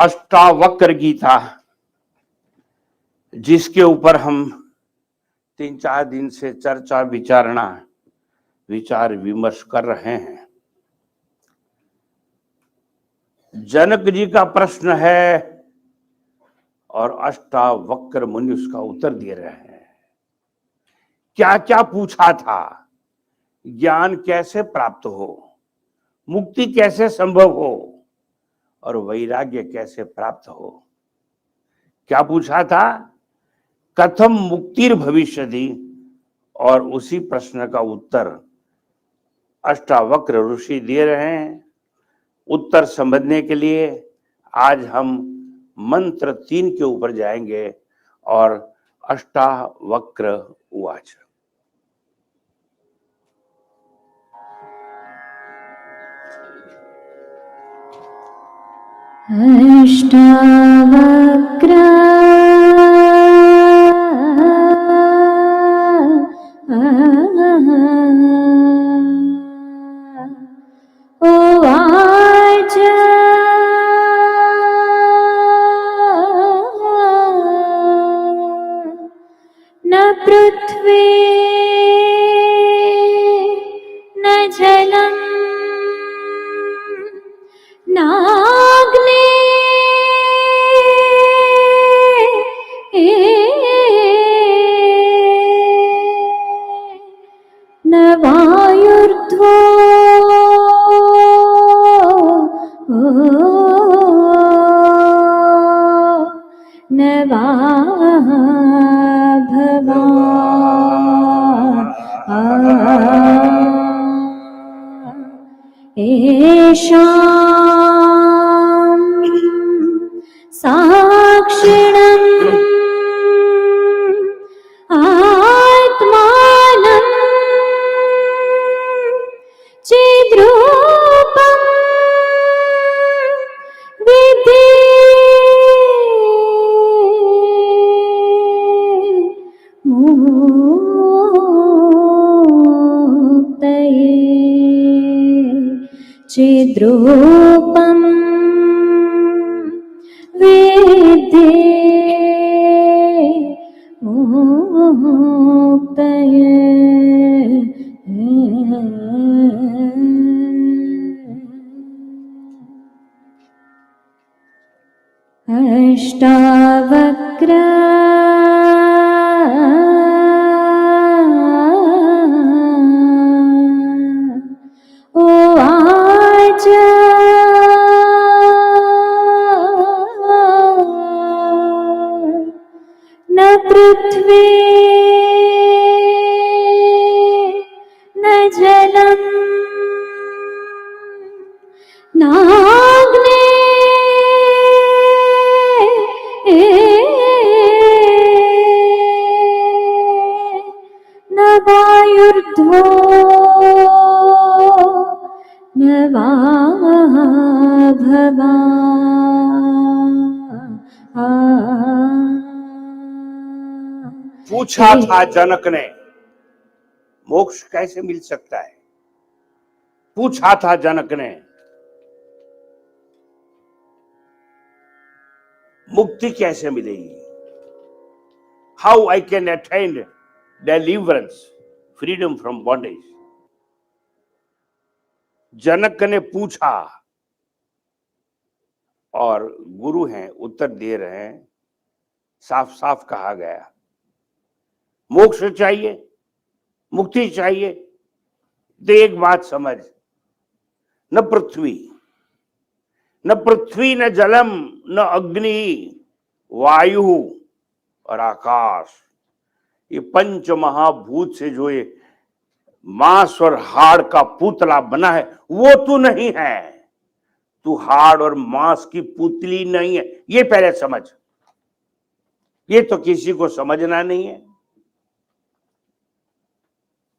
अष्टावक्र गीता, जिसके ऊपर हम 3-4 दिन से चर्चा विचार विमर्श कर रहे हैं। जनक जी का प्रश्न है और अष्टावक्र मुनि उसका उत्तर दे रहे हैं। क्या क्या पूछा था? ज्ञान कैसे प्राप्त हो, मुक्ति कैसे संभव हो और वैराग्य कैसे प्राप्त हो? क्या पूछा था? कथम मुक्तिर भविष्यति, और उसी प्रश्न का उत्तर अष्टावक्र ऋषि दे रहे हैं। उत्तर समझने के लिए आज हम मंत्र 3 के ऊपर जाएंगे और अष्टावक्र उवाच। अष्टावक्र उवाच न पृथ्वी न जलम् नाग्ने न वायुर्ध्वो न वा येषां साक्षिणम् आत्मानं चिद्रूपं विद्धि चिद्रूपं विद्धि मुक्तये। अष्टावक्र उवाच न पृथ्वी न जलम् नाग्ने न वायुर्ध्वो न वा पूछा था जनक ने, मोक्ष कैसे मिल सकता है? पूछा था जनक ने, मुक्ति कैसे मिलेगी? How I can attain deliverance, freedom from bondage? Janak ने पूछा और गुरु हैं उत्तर दे रहे हैं। साफ साफ कहा गया, मोक्ष चाहिए, मुक्ति चाहिए, तो एक बात समझ, न पृथ्वी न जलम न अग्नि वायु और आकाश, ये पंच महाभूत से जो ये मांस और हाड़ का पुतला बना है वो तू नहीं है। तू हाड़ और मांस की पुतली नहीं है, ये पहले समझ। ये तो किसी को समझना नहीं है।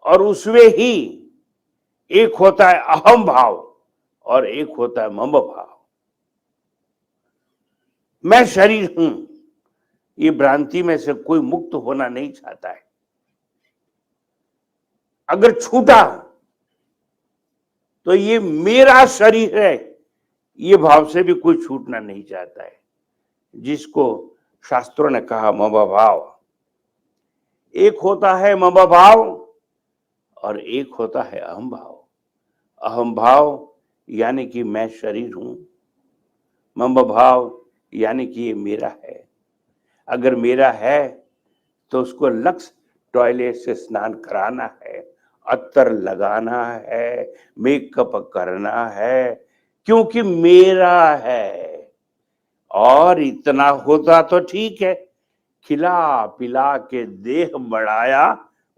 और उसमें ही एक होता है अहम भाव और एक होता है मम भाव। मैं शरीर हूं, ये भ्रांति में से कोई मुक्त होना नहीं चाहता है। अगर छूटा तो ये मेरा शरीर है, ये भाव से भी कोई छूटना नहीं चाहता है, जिसको शास्त्रों ने कहा मम भाव। एक होता है मम भाव और एक होता है अहम भाव। अहम भाव यानी कि मैं शरीर हूं, मम भाव यानी कि ये मेरा है। अगर मेरा है तो उसको लक्ष्य टॉयलेट से स्नान कराना है, अत्तर लगाना है, मेकअप करना है, क्योंकि मेरा है। और इतना होता तो ठीक है, खिला पिला के देह बढ़ाया,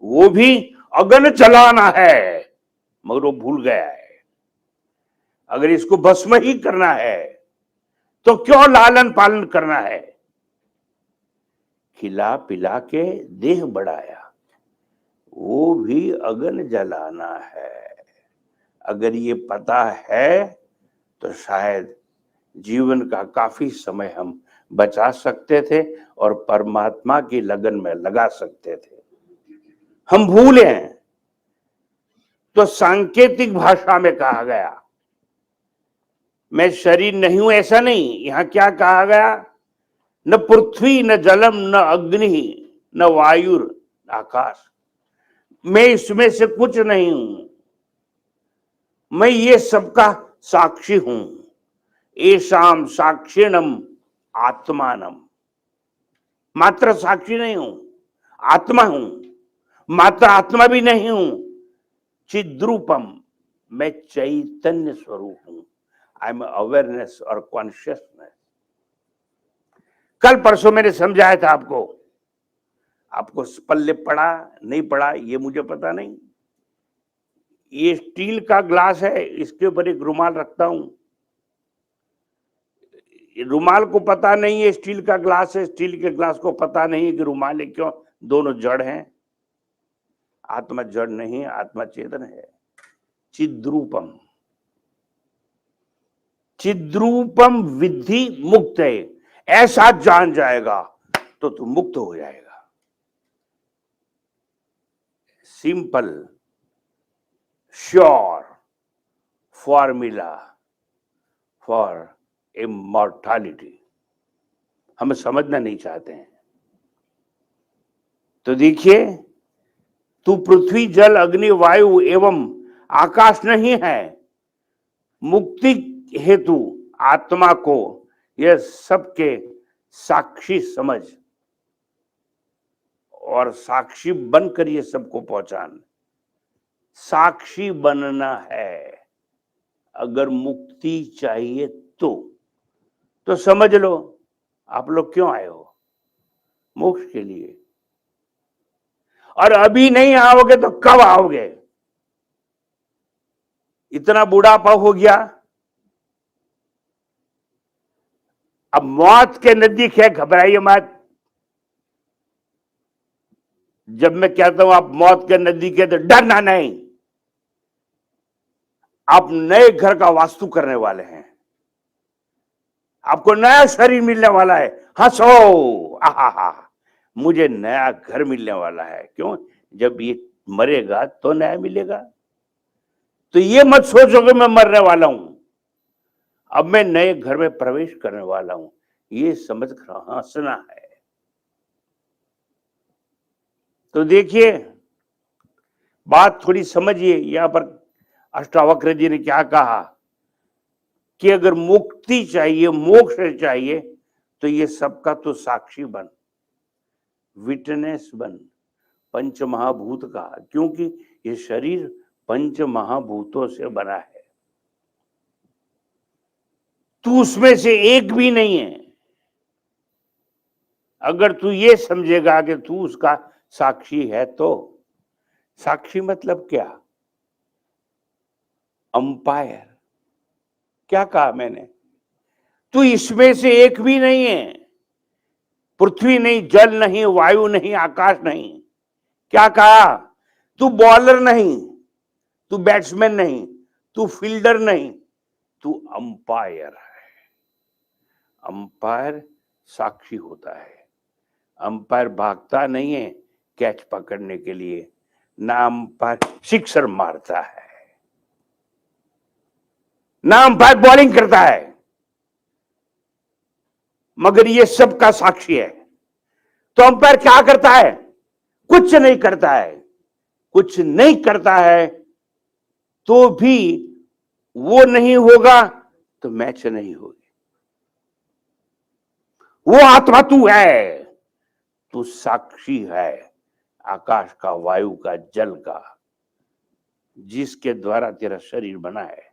वो भी अगन चलाना है, मगर वो भूल गया है। अगर इसको भस्म ही करना है तो क्यों लालन पालन करना है? खिला पिला के देह बढ़ाया, वो भी अगन जलाना है। अगर ये पता है तो शायद जीवन का काफी समय हम बचा सकते थे और परमात्मा की लगन में लगा सकते थे। हम भूले हैं। तो सांकेतिक भाषा में कहा गया, मैं शरीर नहीं हूं, ऐसा नहीं। यहां क्या कहा गया? न पृथ्वी न जलम न अग्नि न वायु आकाश, मैं इसमें से कुछ नहीं हूं, मैं ये सबका साक्षी हूं। एशाम साक्षिणम आत्मानम, मात्र साक्षी नहीं हूं, आत्मा हूं। मात्र आत्मा भी नहीं हूं, चिद्रूपम, मैं चैतन्य स्वरूप हूं। आई एम अवेयरनेस और कॉन्शियसनेस। कल परसों मैंने समझाया था आपको, आपको पल्ले पड़ा नहीं पड़ा ये मुझे पता नहीं। ये स्टील का ग्लास है, इसके ऊपर एक रुमाल रखता हूं। रुमाल को पता नहीं है स्टील का ग्लास है, स्टील के ग्लास को पता नहीं है कि रुमाल है। क्यों? दोनों जड़ हैं। आत्मा जड़ नहीं, आत्मा चेतन है। चिद्रूपम, चिद्रूपम विद्धि मुक्त है। ऐसा जान जाएगा तो तू मुक्त हो जाएगा। Simple sure formula for immortality हम समझना नहीं चाहते हैं। तो देखिए, तू पृथ्वी जल अग्नि वायु एवं आकाश नहीं है। मुक्ति हेतु आत्मा को यह सबके साक्षी समझ और साक्षी बनकर ये सबको पहचान। साक्षी बनना है। अगर मुक्ति चाहिए तो समझ लो, आप लोग क्यों आए हो? मोक्ष के लिए। और अभी नहीं आओगे तो कब आओगे? इतना बुढ़ापा हो गया, अब मौत के नजदीक है, घबराइए मत। जब मैं कहता हूं आप मौत के नजदीक है तो डरना नहीं। आप नए घर का वास्तु करने वाले हैं, आपको नया शरीर मिलने वाला है। हंसो, आहा, मुझे नया घर मिलने वाला है। क्यों? जब ये मरेगा तो नया मिलेगा। तो ये मत सोचो कि मैं मरने वाला हूं, अब मैं नए घर में प्रवेश करने वाला हूं, ये समझ कर हंसना है। तो देखिए, बात थोड़ी समझिए। यहां पर अष्टावक्र जी ने क्या कहा कि अगर मुक्ति चाहिए, मोक्ष चाहिए, तो ये सबका तो साक्षी बन, विटनेस बन, पंच महाभूत का। क्योंकि ये शरीर पंच महाभूतों से बना है, तू उसमें से एक भी नहीं है। अगर तू ये समझेगा कि तू उसका साक्षी है, तो साक्षी मतलब क्या? अंपायर। क्या कहा मैंने? तू इसमें से एक भी नहीं है। पृथ्वी नहीं, जल नहीं, वायु नहीं, आकाश नहीं। क्या कहा? तू बॉलर नहीं, तू बैट्समैन नहीं, तू फील्डर नहीं, तू अंपायर है। अंपायर साक्षी होता है। अंपायर भागता नहीं है कैच पकड़ने के लिए, ना अंपायर सिक्सर मारता है, ना अंपायर बॉलिंग करता है, मगर ये सबका साक्षी है। तो अंपायर क्या करता है? कुछ नहीं करता है। कुछ नहीं करता है तो भी वो नहीं होगा तो मैच नहीं होगी। वो आत्मा तू है, तू साक्षी है आकाश का, वायु का, जल का, जिसके द्वारा तेरा शरीर बना है।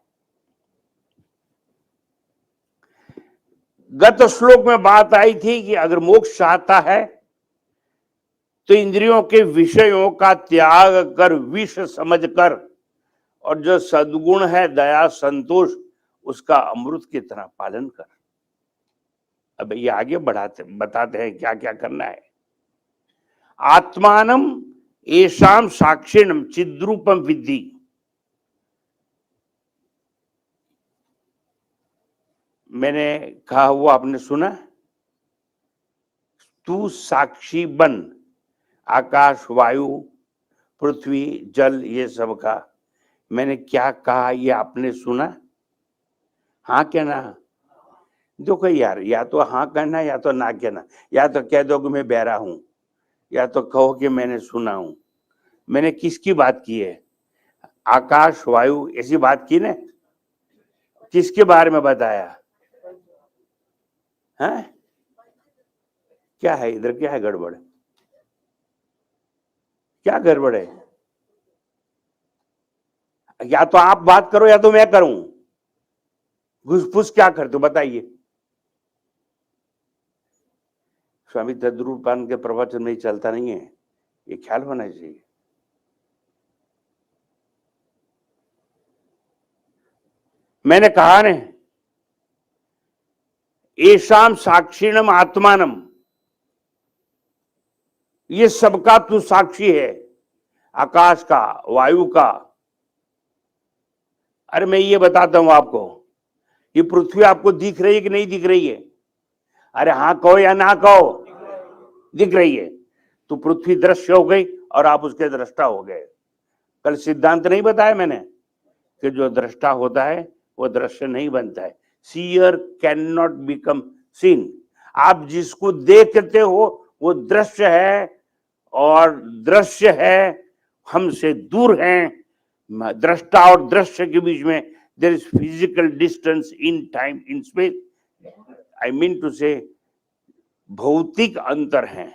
गत श्लोक में बात आई थी कि अगर मोक्ष चाहता है तो इंद्रियों के विषयों का त्याग कर, विष समझकर, और जो सद्गुण है दया संतोष, उसका अमृत की तरह पालन कर। अब ये आगे बताते हैं क्या क्या करना है। आत्मानम येषाम साक्षिणम चिद्रूपम विद्धि। मैंने कहा वो आपने सुना, तू साक्षी बन आकाश, वायु, पृथ्वी, जल, ये सब का। मैंने क्या कहा ये आपने सुना? हाँ कहना। देखो यार, या तो हाँ कहना या तो ना कहना, या तो कह दो कि मैं बहरा हूं, या तो कहो कि मैंने सुना हूं। मैंने किसकी बात की है? आकाश, वायु, ऐसी बात की ना? किसके बारे में बताया? हैं? क्या है इधर, क्या है गड़बड़? क्या गड़बड़ है? या तो आप बात करो या तो मैं करूं। घुसफुस क्या करते हो बताइए। स्वामी तद्रूपान के प्रवचन में चलता नहीं है, ये ख्याल होना चाहिए। मैंने कहा ने, येषाम साक्षिणम आत्मानम, ये सबका तू साक्षी है, आकाश का, वायु का। अरे मैं ये बताता हूं आपको, ये पृथ्वी आपको दिख रही है कि नहीं दिख रही है? अरे हाँ कहो या ना कहो, दिख रही है। तो पृथ्वी दृश्य हो गई और आप उसके दृष्टा हो गए। कल सिद्धांत नहीं बताया मैंने कि जो दृष्टा होता है वो दृश्य नहीं बनता है। Seer can not become seen. आप जिसको देखते हो वो दृश्य है, और दृश्य है हमसे दूर है। दृष्टा और दृश्य के बीच में there is physical distance in time in space. I mean to say भौतिक अंतर है।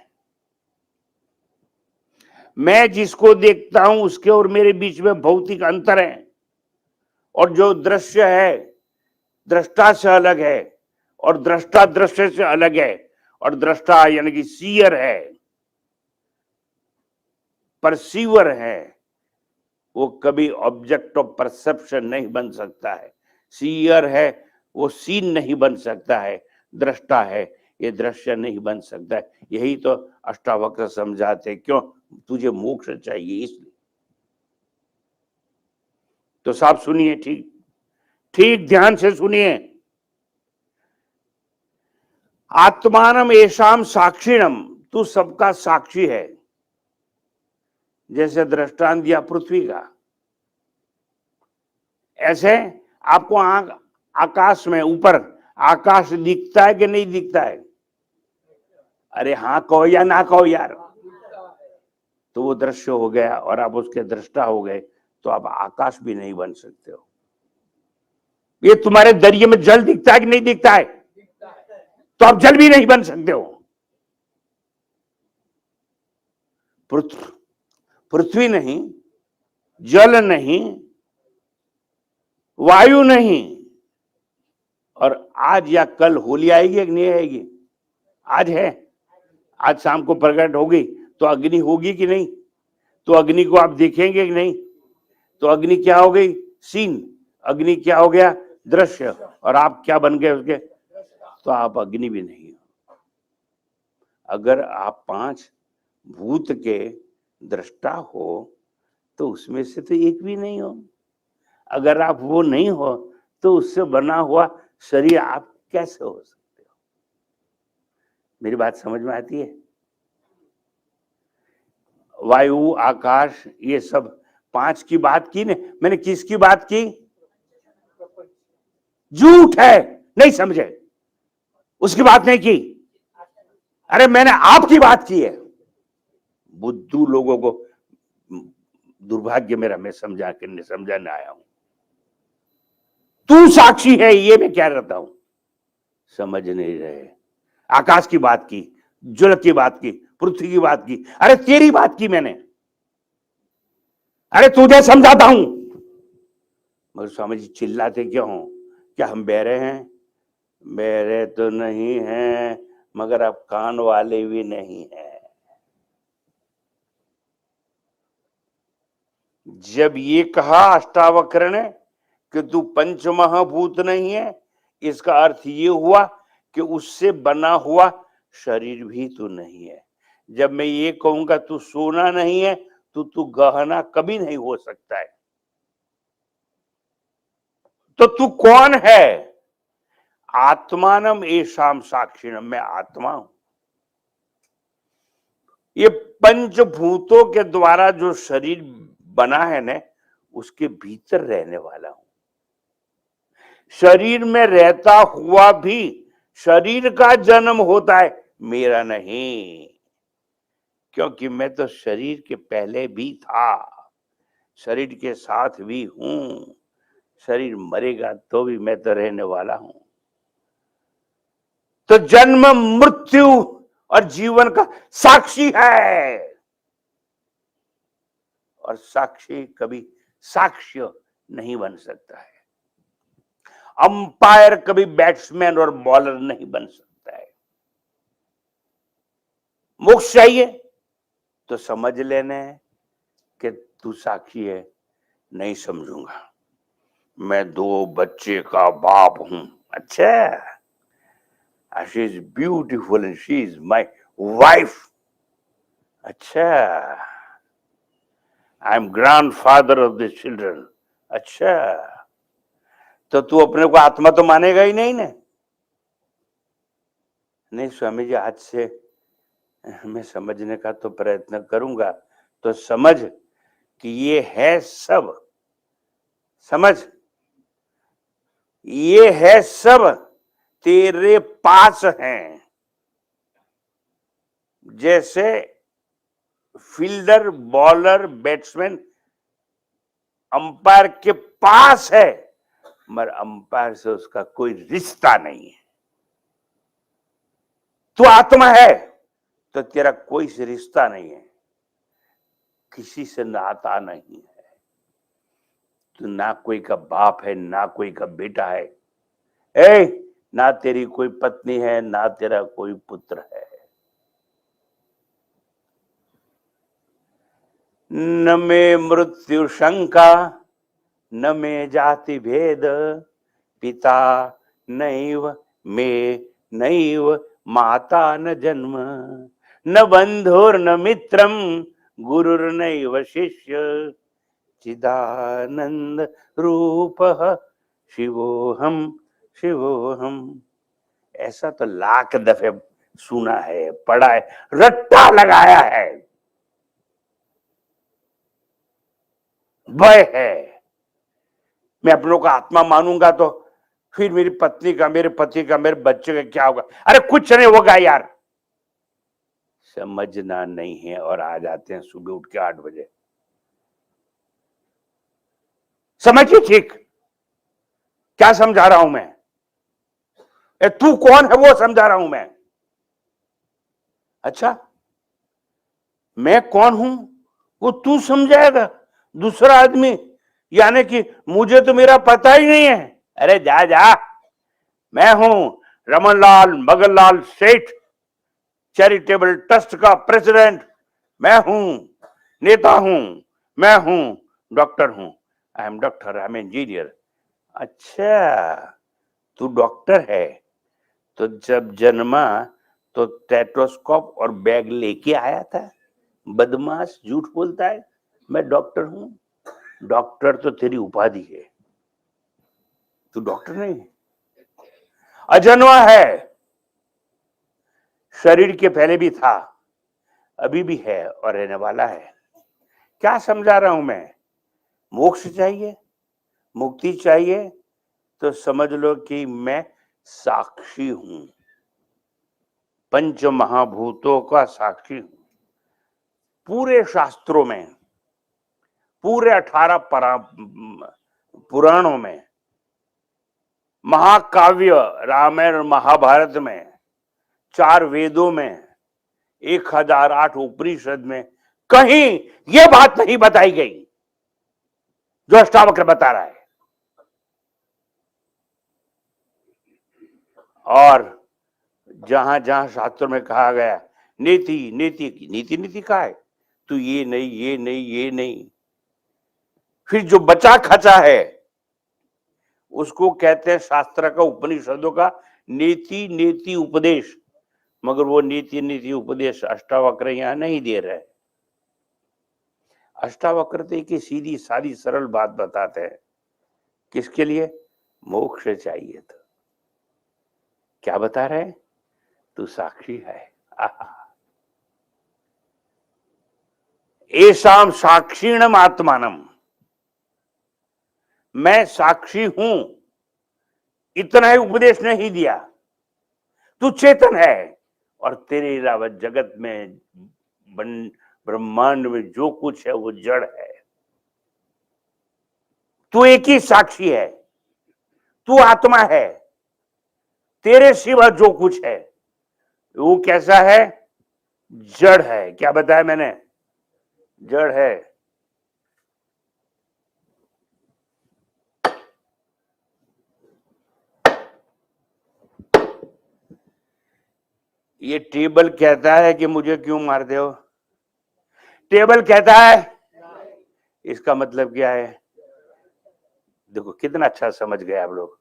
मैं जिसको देखता हूं उसके और मेरे बीच में भौतिक अंतर है, और जो दृश्य है दृष्टा से अलग है, और दृष्टा दृश्य से अलग है, और दृष्टा यानी कि सीयर है, परसीवर है, वो कभी ऑब्जेक्ट ऑफ परसेप्शन नहीं बन सकता है। सीयर है वो सीन नहीं बन सकता है, दृष्टा है ये दृश्य नहीं बन सकता है। यही तो अष्टावक्र समझाते, क्यों? तुझे मोक्ष चाहिए इसलिए। तो साहब सुनिए, ठीक ठीक ध्यान से सुनिए। आत्मानम येषाम साक्षिणम, तू सबका साक्षी है। जैसे दृष्टांत दिया पृथ्वी का, ऐसे आपको आकाश में ऊपर आकाश दिखता है कि नहीं दिखता है? अरे हाँ कहो या ना कहो यार। तो वो दृश्य हो गया और आप उसके दृष्टा हो गए, तो आप आकाश भी नहीं बन सकते हो। ये तुम्हारे दरिये में जल दिखता है कि नहीं दिखता है? तो आप जल भी नहीं बन सकते हो। पृथ्वी नहीं, जल नहीं, वायु नहीं, और आज या कल होली आएगी कि नहीं आएगी? आज है, आज शाम को प्रकट होगी तो अग्नि होगी कि नहीं? तो अग्नि को आप देखेंगे कि नहीं? तो अग्नि क्या हो गई? सीन। अग्नि क्या हो गया? दृश्य। और आप क्या बन गए उसके? तो आप अग्नि भी नहीं हो। अगर आप 5 भूत के दृष्टा हो तो उसमें से तो एक भी नहीं हो। अगर आप वो नहीं हो तो उससे बना हुआ शरीर आप कैसे हो सकते हो? मेरी बात समझ में आती है? वायु, आकाश, ये सब 5 की बात की ने। मैंने किसकी बात की? झूठ है, नहीं समझे, उसकी बात नहीं की। अरे मैंने आपकी बात की है। बुद्धू लोगों को दुर्भाग्य मेरा, मैं समझाने आया हूं। तू साक्षी है, ये मैं कह रहा हूं, समझ नहीं रहे। आकाश की बात की, जल की बात की, पृथ्वी की बात की, अरे तेरी बात की मैंने, अरे तुझे समझाता हूं। मगर स्वामी जी चिल्लाते क्यों हो? क्या हम बहरे हैं? बहरे तो नहीं हैं, मगर अब कान वाले भी नहीं हैं। जब ये कहा अष्टावक्र ने कि तू पंच महाभूत नहीं है, इसका अर्थ ये हुआ कि उससे बना हुआ शरीर भी तू नहीं है। जब मैं ये कहूंगा तू सोना नहीं है, तो तू गहना कभी नहीं हो सकता है। तो तू कौन है? आत्मानम एशाम साक्षिणम, मैं आत्मा हूं। ये पंचभूतों के द्वारा जो शरीर बना है ना, उसके भीतर रहने वाला हूं। शरीर में रहता हुआ भी शरीर का जन्म होता है, मेरा नहीं, क्योंकि मैं तो शरीर के पहले भी था, शरीर के साथ भी हूं। शरीर मरेगा तो भी मैं तो रहने वाला हूं। तो जन्म मृत्यु और जीवन का साक्षी है, और साक्षी कभी साक्ष्य नहीं बन सकता है। अंपायर कभी बैट्समैन और बॉलर नहीं बन सकता है। मोक्ष चाहिए तो समझ लेने कि तू साक्षी है। नहीं समझूंगा, मैं 2 बच्चे का बाप हूं। अच्छा, she is beautiful and she is my wife. अच्छा, I am grandfather of the children. अच्छा, तो तू अपने को आत्मा तो मानेगा ही नहीं ना? नहीं स्वामी जी, आज से मैं समझने का तो प्रयत्न करूंगा। तो समझ कि ये है सब, समझ, ये है सब तेरे पास हैं। जैसे फील्डर, बॉलर, बैट्समैन अंपायर के पास है, मगर अंपायर से उसका कोई रिश्ता नहीं है। तू आत्मा है तो तेरा कोई से रिश्ता नहीं है, किसी से नाता नहीं है। तू ना कोई का बाप है, ना कोई का बेटा है, ना तेरी कोई पत्नी है, ना तेरा कोई पुत्र है। न में मृत्यु शंका, न में जाति भेद, पिता नैव में नैव माता न जन्म, न बंधुर न मित्रम, गुरुर्नैव शिष्य, चिदानंद रूप शिवोहम शिवोहम। ऐसा तो लाख दफे सुना है, पढ़ा है, रट्टा लगाया है। भय है, मैं अपनों का आत्मा मानूंगा तो फिर मेरी पत्नी का, मेरे पति का, मेरे बच्चे का क्या होगा? अरे कुछ नहीं होगा यार। समझना नहीं है और आ जाते हैं सुबह उठ के 8 बजे। समझिए ठीक क्या समझा रहा हूं मैं? तू कौन है वो समझा रहा हूं मैं। अच्छा, मैं कौन हूं वो तू समझाएगा, दूसरा आदमी, यानी कि मुझे तो मेरा पता ही नहीं है। अरे जा जा, मैं हूं रमनलाल मगनलाल सेठ, चैरिटेबल ट्रस्ट का प्रेसिडेंट। मैं हूं नेता हूं, मैं हूं डॉक्टर हूं। I M doctor, I am engineer. अच्छा, तू डॉक्टर है तो जब जन्मा तो टेट्रोस्कोप और बैग लेके आया था? बदमाश, झूठ बोलता है। मैं डॉक्टर हूं। डॉक्टर तो तेरी उपाधि है, तू डॉक्टर नहीं है। अजन्मा है, शरीर के पहले भी था, अभी भी है और रहने वाला है। क्या समझा रहा हूं मैं? मोक्ष चाहिए, मुक्ति चाहिए, तो समझ लो कि मैं साक्षी हूं, पंच महाभूतों का साक्षी हूं। पूरे शास्त्रों में, पूरे 18 पुराणों में, महाकाव्य रामायण और महाभारत में, 4 वेदों में, 1008 उपनिषद में कहीं यह बात नहीं बताई गई जो अष्टावक्र बता रहा है। और जहां जहां शास्त्रों में कहा गया नीति नीति की नीति का है, तो ये नहीं ये नहीं ये नहीं, फिर जो बचा खचा है उसको कहते हैं शास्त्र का, उपनिषदों का नीति नीति उपदेश। मगर वो नीति नीति उपदेश अष्टावक्र यहां नहीं दे रहे। अष्टावक्र तो एक सीधी सादी सरल बात बताते हैं, किसके लिए? मोक्ष चाहिए तो क्या बता रहे? तू साक्षी है। एसाम साक्षीणम आत्मानम, मैं साक्षी हूं, इतना ही उपदेश नहीं दिया। तू चेतन है और तेरे अलावा जगत में, ब्रह्मांड में जो कुछ है वो जड़ है। तू एक ही साक्षी है, तू आत्मा है। तेरे सिवा जो कुछ है वो कैसा है? जड़ है। क्या बताया मैंने? जड़ है। ये टेबल कहता है कि मुझे क्यों मारते हो? टेबल कहता है, इसका मतलब क्या है? देखो कितना अच्छा समझ गए आप लोग।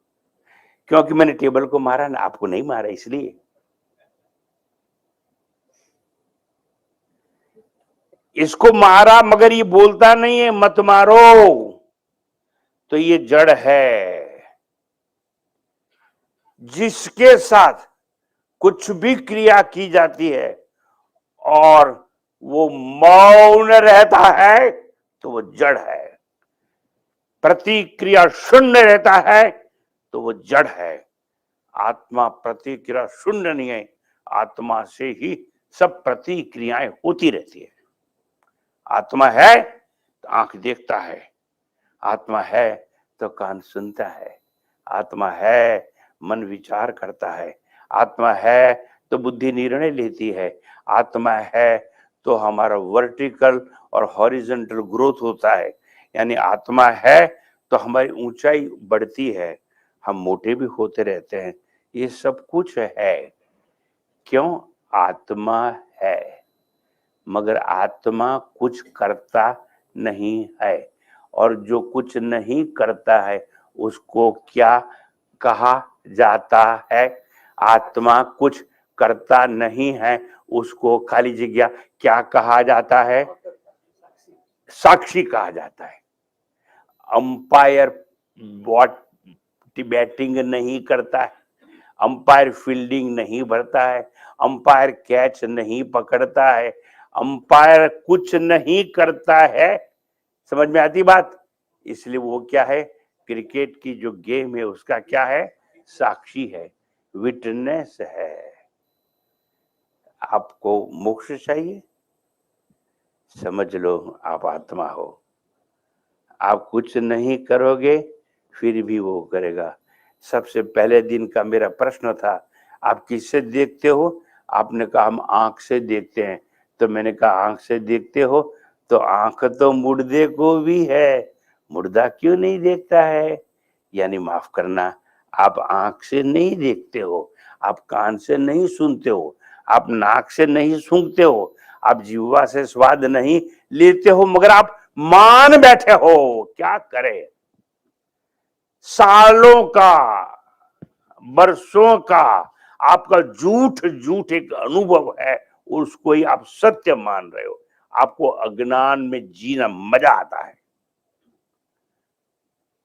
क्योंकि मैंने टेबल को मारा ना, आपको नहीं मारा इसलिए। इसको मारा मगर ये बोलता नहीं है मत मारो, तो ये जड़ है। जिसके साथ कुछ भी क्रिया की जाती है और वो मौन रहता है तो वो जड़ है। प्रतिक्रिया शून्य रहता है तो वो जड़ है। आत्मा प्रतिक्रिया शून्य नहीं है, आत्मा से ही सब प्रतिक्रियाएं होती रहती है। आत्मा है तो आंख देखता है, आत्मा है तो कान सुनता है, आत्मा है मन विचार करता है, आत्मा है तो बुद्धि निर्णय लेती है, आत्मा है तो हमारा वर्टिकल और हॉरिजॉन्टल ग्रोथ होता है। यानी आत्मा है तो हमारी ऊंचाई बढ़ती है, हम मोटे भी होते रहते हैं। ये सब कुछ है। क्यों? आत्मा है। मगर आत्मा कुछ करता नहीं है, और जो कुछ नहीं करता है उसको क्या कहा जाता है? आत्मा कुछ करता नहीं है, उसको खाली जगह क्या कहा जाता है? साक्षी कहा जाता है। अंपायर बैटिंग नहीं करता है, अंपायर फील्डिंग नहीं भरता है, अंपायर कैच नहीं पकड़ता है, अंपायर कुछ नहीं करता है। समझ में आती बात? इसलिए वो क्या है? क्रिकेट की जो गेम है उसका क्या है? साक्षी है, विटनेस है। आपको मोक्ष चाहिए? समझ लो आप आत्मा हो। आप कुछ नहीं करोगे फिर भी वो करेगा। सबसे पहले दिन का मेरा प्रश्न था, आप किससे देखते हो? आपने कहा हम आंख से देखते हैं। तो मैंने कहा आंख से देखते हो तो आंख तो मुर्दे को भी है, मुर्दा क्यों नहीं देखता है? यानी माफ करना, आप आंख से नहीं देखते हो, आप कान से नहीं सुनते हो, आप नाक से नहीं सूंघते हो, आप जीवा से स्वाद नहीं लेते हो, मगर आप मान बैठे हो। क्या करे? सालों का, बरसों का आपका झूठ झूठ एक अनुभव है, उसको ही आप सत्य मान रहे हो। आपको अज्ञान में जीना मजा आता है,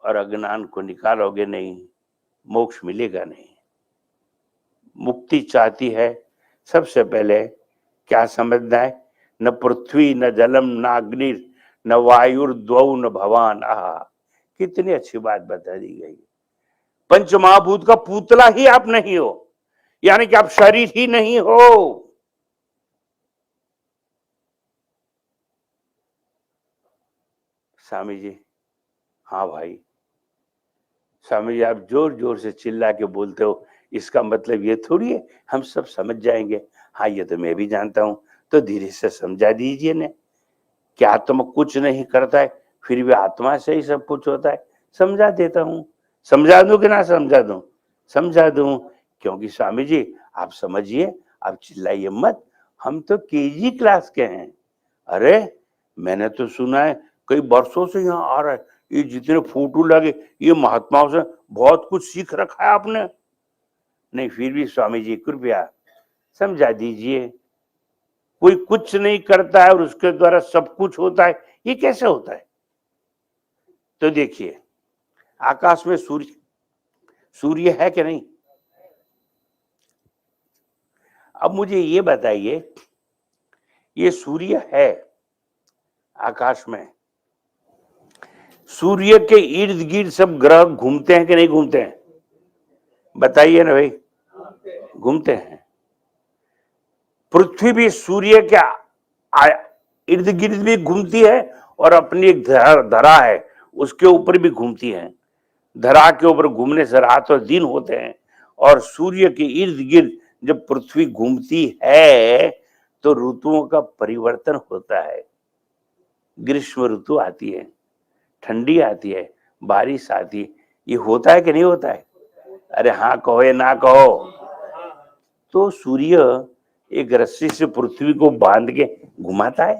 और अज्ञान को निकालोगे नहीं, मोक्ष मिलेगा नहीं। मुक्ति चाहती है, सबसे पहले क्या समझना है? न पृथ्वी न जलम न अग्नि न वायुर्द्वौ न भवान। आहा, कितनी अच्छी बात बता दी गई। पंच महाभूत का पुतला ही आप नहीं हो, यानी कि आप शरीर ही नहीं हो। स्वामी जी, हाँ भाई। स्वामी जी, आप जोर जोर से चिल्ला के बोलते हो, इसका मतलब ये थोड़ी है हम सब समझ जाएंगे। हाँ, ये तो मैं भी जानता हूं, तो धीरे से समझा दीजिए ने। क्या आत्मा कुछ नहीं करता है, फिर भी आत्मा से ही सब कुछ होता है। समझा देता हूं। समझा दूं कि ना समझा दूं? समझा दूं। क्योंकि स्वामी जी आप समझिए, आप चिल्लाइए मत, हम तो केजी क्लास के हैं। अरे मैंने तो सुना है कई वर्षों से यहाँ आ रहा है, ये जितने फोटो लगे, ये महात्माओं से बहुत कुछ सीख रखा है आपने। नहीं, फिर भी स्वामी जी कृपया समझा दीजिए। कोई कुछ नहीं करता है और उसके द्वारा सब कुछ होता है, ये कैसे होता है? तो देखिए, आकाश में सूर्य है कि नहीं? अब मुझे ये बताइए, ये सूर्य है आकाश में, सूर्य के इर्द गिर्द सब ग्रह घूमते हैं कि नहीं घूमते हैं? बताइए ना भाई। घूमते हैं। पृथ्वी भी सूर्य के इर्द गिर्द भी घूमती है और अपनी एक धरा है उसके ऊपर भी घूमती है। धरा के ऊपर घूमने से रात और दिन होते हैं, और सूर्य के इर्द गिर्द जब पृथ्वी घूमती है तो ऋतुओं का परिवर्तन होता है। ग्रीष्म ऋतु आती है, ठंडी आती है, बारिश आती है। ये होता है कि नहीं होता है? अरे हाँ कहो या ना कहो। तो सूर्य एक रस्सी से पृथ्वी को बांध के घुमाता है।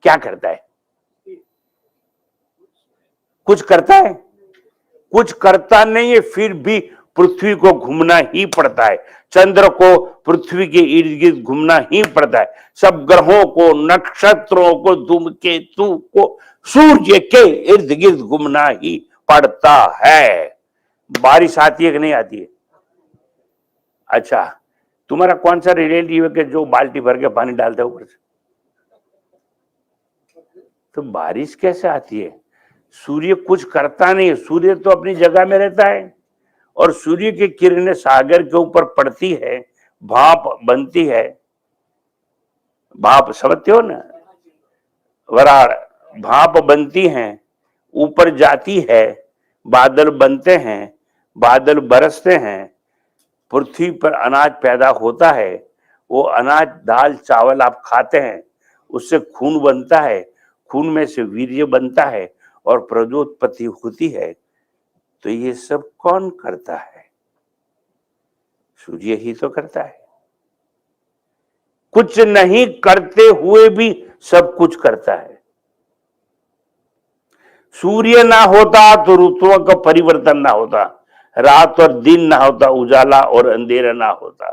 क्या करता है? कुछ करता है? कुछ करता नहीं है, फिर भी पृथ्वी को घूमना ही पड़ता है। चंद्र को पृथ्वी के इर्द गिर्द घूमना ही पड़ता है। सब ग्रहों को, नक्षत्रों को, धूमकेतु को सूर्य के इर्द गिर्द घूमना ही पड़ता है। बारिश आती है कि नहीं आती है? अच्छा, तुम्हारा कौन सा रिलेटिव है कि जो बाल्टी भर के पानी डालता है ऊपर से? तो बारिश कैसे आती है? सूर्य कुछ करता नहीं है, सूर्य तो अपनी जगह में रहता है, और सूर्य की किरणें सागर के ऊपर पड़ती है, भाप बनती है। भाप समझते हो ना? वराड़, भाप बनती है, ऊपर जाती है, बादल बनते हैं, बादल बरसते हैं, पृथ्वी पर अनाज पैदा होता है। वो अनाज, दाल चावल आप खाते हैं, उससे खून बनता है, खून में से वीर्य बनता है और प्रजोत्पत्ति होती है। तो ये सब कौन करता है? सूर्य ही तो करता है। कुछ नहीं करते हुए भी सब कुछ करता है। सूर्य ना होता तो ऋतुओं का परिवर्तन ना होता, रात और दिन ना होता, उजाला और अंधेरा ना होता।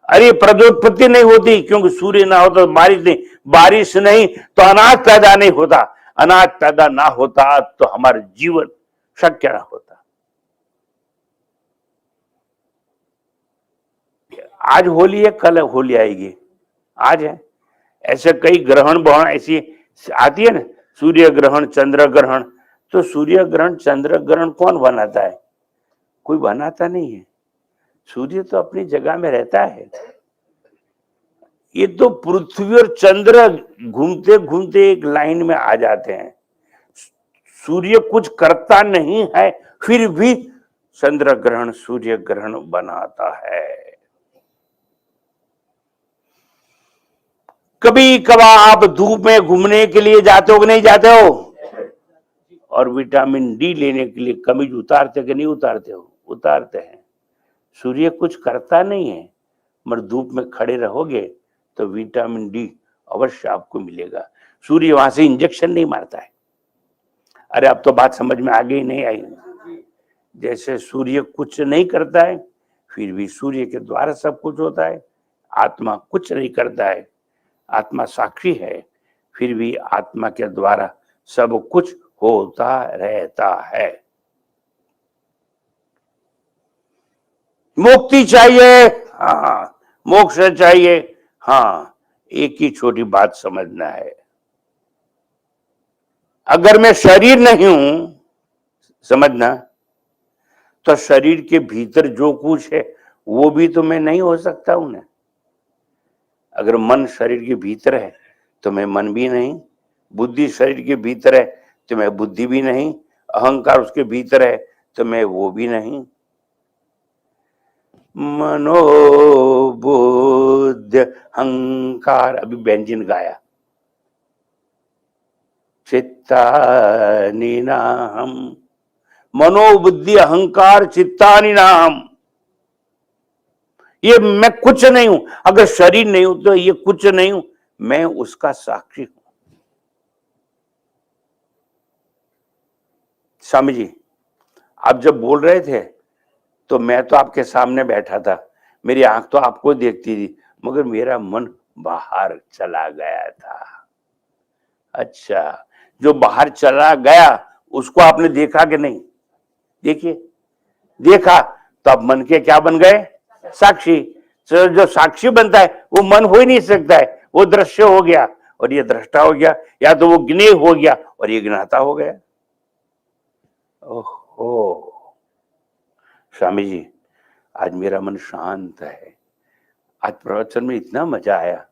अरे प्रजोत्पत्ति नहीं होती, क्योंकि सूर्य ना होता तो बारिश नहीं, बारिश नहीं तो अनाज पैदा नहीं होता, अनाज पैदा ना होता तो हमारा जीवन शक्य ना होता। आज होली है, कल होली आएगी, आज है। ऐसे कई ग्रहण बहुण ऐसी आती है ना, सूर्य ग्रहण, चंद्र ग्रहण। तो सूर्य ग्रहण, चंद्र ग्रहण कौन बनाता है? कोई बनाता नहीं है। सूर्य तो अपनी जगह में रहता है। ये तो पृथ्वी और चंद्र घूमते घूमते एक लाइन में आ जाते हैं। सूर्य कुछ करता नहीं है, फिर भी चंद्र ग्रहण, सूर्य ग्रहण बनाता है। कभी कभार आप धूप में घूमने के लिए जाते हो कि नहीं जाते हो? और विटामिन डी लेने के लिए कमीज उतारते कि नहीं उतारते हो? उतारते हैं। सूर्य कुछ करता नहीं है, मगर धूप में खड़े रहोगे तो विटामिन डी अवश्य आपको मिलेगा। सूर्य वहां से इंजेक्शन नहीं मारता है। अरे अब तो बात समझ में आ गई नहीं आई? जैसे सूर्य कुछ नहीं करता है, फिर भी सूर्य के द्वारा सब कुछ होता है। आत्मा कुछ नहीं करता है, आत्मा साक्षी है, फिर भी आत्मा के द्वारा सब कुछ होता रहता है। मुक्ति चाहिए, हाँ। मोक्ष चाहिए, हाँ। एक ही छोटी बात समझना है, अगर मैं शरीर नहीं हूं, समझना, तो शरीर के भीतर जो कुछ है वो भी तो मैं नहीं हो सकता हूं ना। अगर मन शरीर के भीतर है तो मैं मन भी नहीं, बुद्धि शरीर के भीतर है तो मैं बुद्धि भी नहीं, अहंकार उसके भीतर है तो मैं वो भी नहीं। मनोबुद्धि अहंकार, अभी व्यंजन गाया, चित्तानि नाहम, मनोबुद्धि अहंकार चित्तानि नाहम। ये मैं कुछ नहीं हूं। अगर शरीर नहीं हूं तो ये कुछ नहीं हूं, मैं उसका साक्षी हूं। स्वामी जी, आप जब बोल रहे थे तो मैं तो आपके सामने बैठा था, मेरी आंख तो आपको देखती थी, मगर मेरा मन बाहर चला गया था। अच्छा, जो बाहर चला गया उसको आपने देखा कि नहीं? देखिए, देखा तो अब मन के क्या बन गए? साक्षी। तो जो साक्षी बनता है वो मन हो ही नहीं सकता है, वो दृश्य हो गया और ये दृष्टा हो गया, या तो वो ज्ञेय हो गया और ये ज्ञाता हो गया। ओहो स्वामी जी, आज मेरा मन शांत है। आज प्रवचन में इतना मजा आया,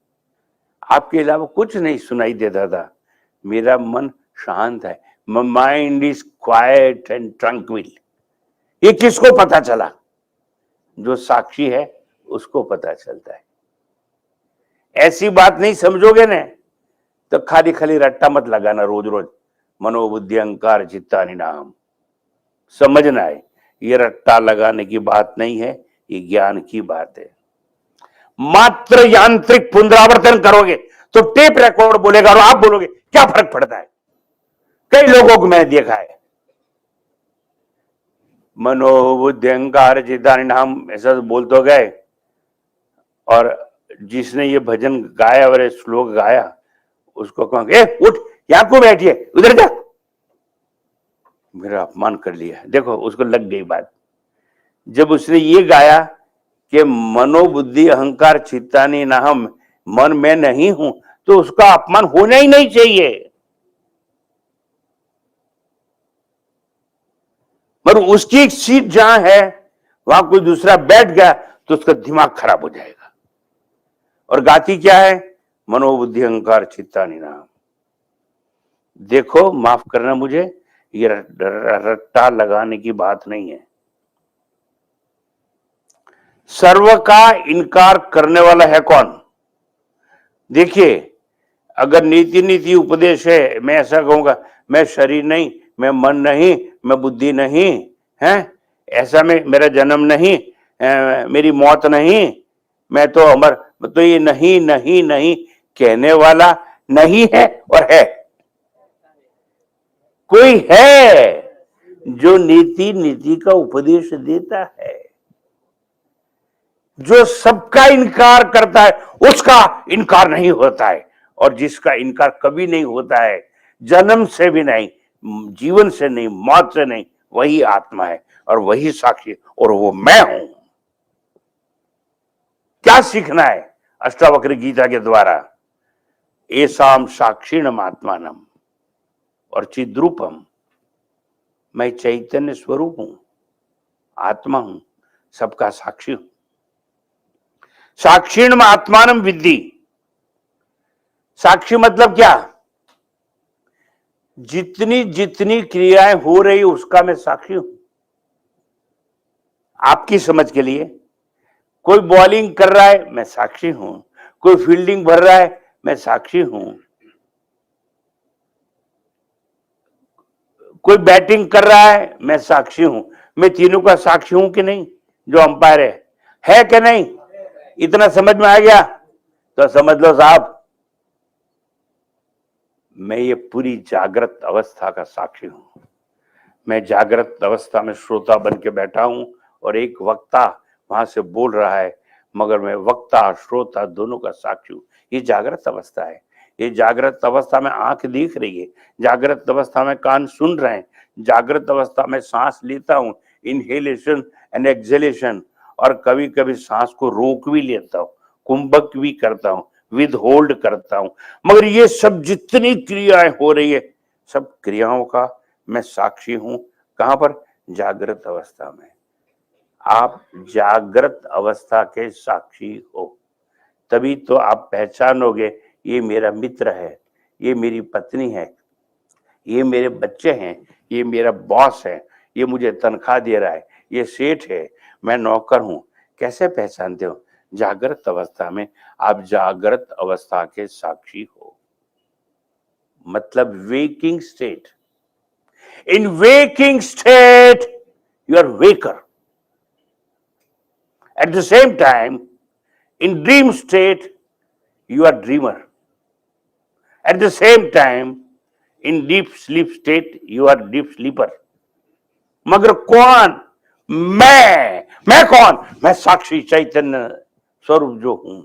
आपके अलावा कुछ नहीं सुनाई देता था। मेरा मन शांत है, माइंड इज क्वाइट एंड ट्रंक्विल। ये किसको पता चला? जो साक्षी है उसको पता चलता है। ऐसी बात नहीं समझोगे ना तो खाली खाली रट्टा मत लगाना रोज रोज, मनोबुद्धि अहंकार चित्तानि नाहम। समझना है, ये रट्टा लगाने की बात नहीं है, ये ज्ञान की बात है। मात्र यांत्रिक पुनरावर्तन करोगे तो टेप रिकॉर्ड बोलेगा और आप बोलोगे, क्या फर्क पड़ता है? कई लोगों को मैंने देखा है, मनोबुद्धि अहंकार चित्तानि नाहम ऐसा बोल तो गए, और जिसने ये भजन गाया और श्लोक गाया उसको कहोगे, ए उठ, यहां को बैठिए, उधर जा। मेरा अपमान कर लिया। देखो, उसको लग गई बात। जब उसने ये गाया कि मनोबुद्धि अहंकार चित्तानि नाहम, मन में नहीं हूं, तो उसका अपमान होना ही नहीं चाहिए। पर उसकी सीट जहां है वहां कोई दूसरा बैठ गया तो उसका दिमाग खराब हो जाएगा। और गाती क्या है? मनोबुद्धि अहंकार चित्तानि नाहम। देखो, माफ करना मुझे, ये रट्टा लगाने की बात नहीं है। सर्व का इनकार करने वाला है कौन? देखिए, अगर नीति नीति उपदेश है, मैं ऐसा कहूंगा, मैं शरीर नहीं, मैं मन नहीं, मैं बुद्धि नहीं है, ऐसा में मेरा जन्म नहीं, मेरी मौत नहीं, मैं तो अमर, तो ये नहीं नहीं नहीं कहने वाला नहीं है और है। कोई है जो नीति नीति का उपदेश देता है। जो सबका इनकार करता है उसका इनकार नहीं होता है, और जिसका इनकार कभी नहीं होता है, जन्म से भी नहीं, जीवन से नहीं, मौत से नहीं, वही आत्मा है और वही साक्षी, और वो मैं हूं। क्या सीखना है अष्टावक्र गीता के द्वारा? एसाम साक्षिणम आत्मानम और चिद्रूपम, मैं चैतन्य स्वरूप हूं, आत्मा हूं, सबका साक्षी हूं। साक्षिणम आत्मानम विद्धि। साक्षी मतलब क्या? जितनी जितनी क्रियाएं हो रही उसका मैं साक्षी हूं। आपकी समझ के लिए, कोई बॉलिंग कर रहा है, मैं साक्षी हूं। कोई फील्डिंग भर रहा है, मैं साक्षी हूं। कोई बैटिंग कर रहा है, मैं साक्षी हूं। मैं तीनों का साक्षी हूं कि नहीं? जो अंपायर है कि नहीं? इतना समझ में आ गया तो समझ लो साहब, मैं ये पूरी जागृत अवस्था का साक्षी हूं। मैं जागृत अवस्था में श्रोता बन के बैठा हूं और एक वक्ता वहां से बोल रहा है, मगर मैं वक्ता श्रोता दोनों का साक्षी हूं। ये जागृत अवस्था है। ये जागृत अवस्था में आंख देख रही है, जागृत अवस्था में कान सुन रहे हैं, जागृत अवस्था में सांस लेता हूं, इनहेलेशन एंड एक्सहेलेशन, और कभी कभी सांस को रोक भी लेता हूं, कुंभक भी करता हूं, विद होल्ड करता हूं। मगर ये सब जितनी क्रियाएं हो रही है, सब क्रियाओं का मैं साक्षी हूं। कहां पर? जागृत अवस्था में। आप जागृत अवस्था के साक्षी हो, तभी तो आप पहचानोगे ये मेरा मित्र है, ये मेरी पत्नी है, ये मेरे बच्चे हैं, ये मेरा बॉस है, ये मुझे तनख्वाह दे रहा है, ये सेठ है, मैं नौकर हूं। कैसे पहचानते हो? जागृत अवस्था में आप जागृत अवस्था के साक्षी हो, मतलब waking state. In waking state you are waker, at the same time in dream state you are dreamer. At the same time, in deep sleep state, you are deep sleeper. मगर कौन? मैं कौन? मैं साक्षी चैतन्य स्वरूप जो हूं।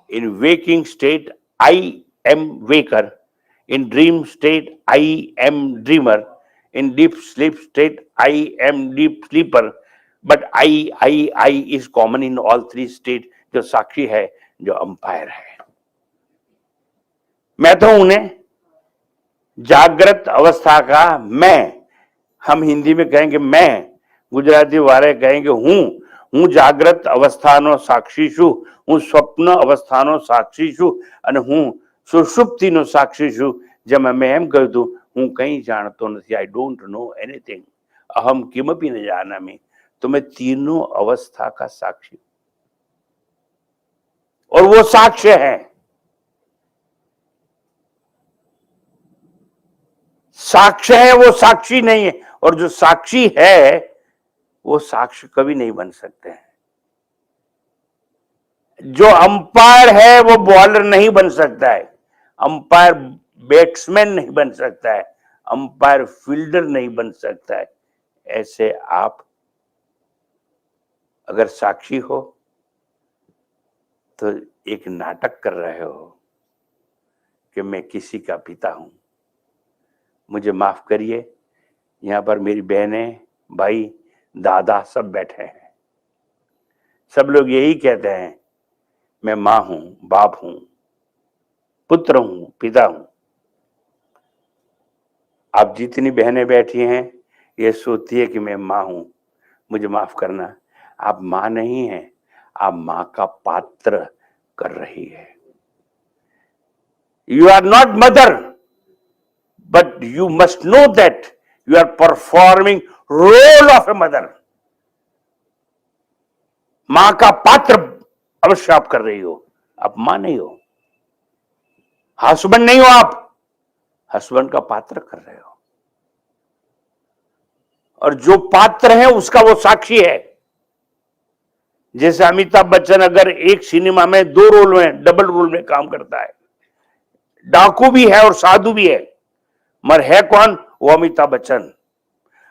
In waking state, I am waker. In dream state, I am dreamer. In deep sleep state, I am deep sleeper. But I is common in all three states. जो साक्षी है, जो अंपायर है, मैं तो उन्हें जागृत अवस्था का मैं, हम हिंदी में कहेंगे मैं, गुजराती वाले कहेंगे हूं जागृत अवस्थानो साक्षी छू, हूं स्वप्न अवस्थानो साक्षी छू અને હું સુષુપ્તિનો સાક્ષી છું। जब मैं એમ કહું છું હું કંઈ જાણતો નથી, आई डोंट नो एनीथिंग, अहम किमपि न जानामि, तो मैं तीनों अवस्था का साक्षी, और वो साक्ष्य है। साक्ष्य है, वो साक्षी नहीं है, और जो साक्षी है वो साक्ष्य कभी नहीं बन सकते हैं। जो अंपायर है वो बॉलर नहीं बन सकता है, अंपायर बैट्समैन नहीं बन सकता है, अंपायर फील्डर नहीं बन सकता है। ऐसे आप अगर साक्षी हो तो एक नाटक कर रहे हो कि मैं किसी का पिता हूं। मुझे माफ करिए, यहां पर मेरी बहनें, भाई, दादा सब बैठे हैं, सब लोग यही कहते हैं मैं मां हूं, बाप हूं, पुत्र हूं, पिता हूं। आप जितनी बहनें बैठी हैं ये सोचती है कि मैं मां हूं, मुझे माफ करना, आप मां नहीं हैं, आप मां का पात्र कर रही है। You are not mother, but you must know that you are performing role of a mother. मां का पात्र अवश्य आप कर रही हो, आप मां नहीं हो, हस्बैंड नहीं हो, आप हस्बैंड का पात्र कर रहे हो, और जो पात्र है उसका वो साक्षी है। जैसे अमिताभ बच्चन अगर एक सिनेमा में दो रोल में, डबल रोल में काम करता है, डाकू भी है और साधु भी है, मगर है कौन? वो अमिताभ बच्चन।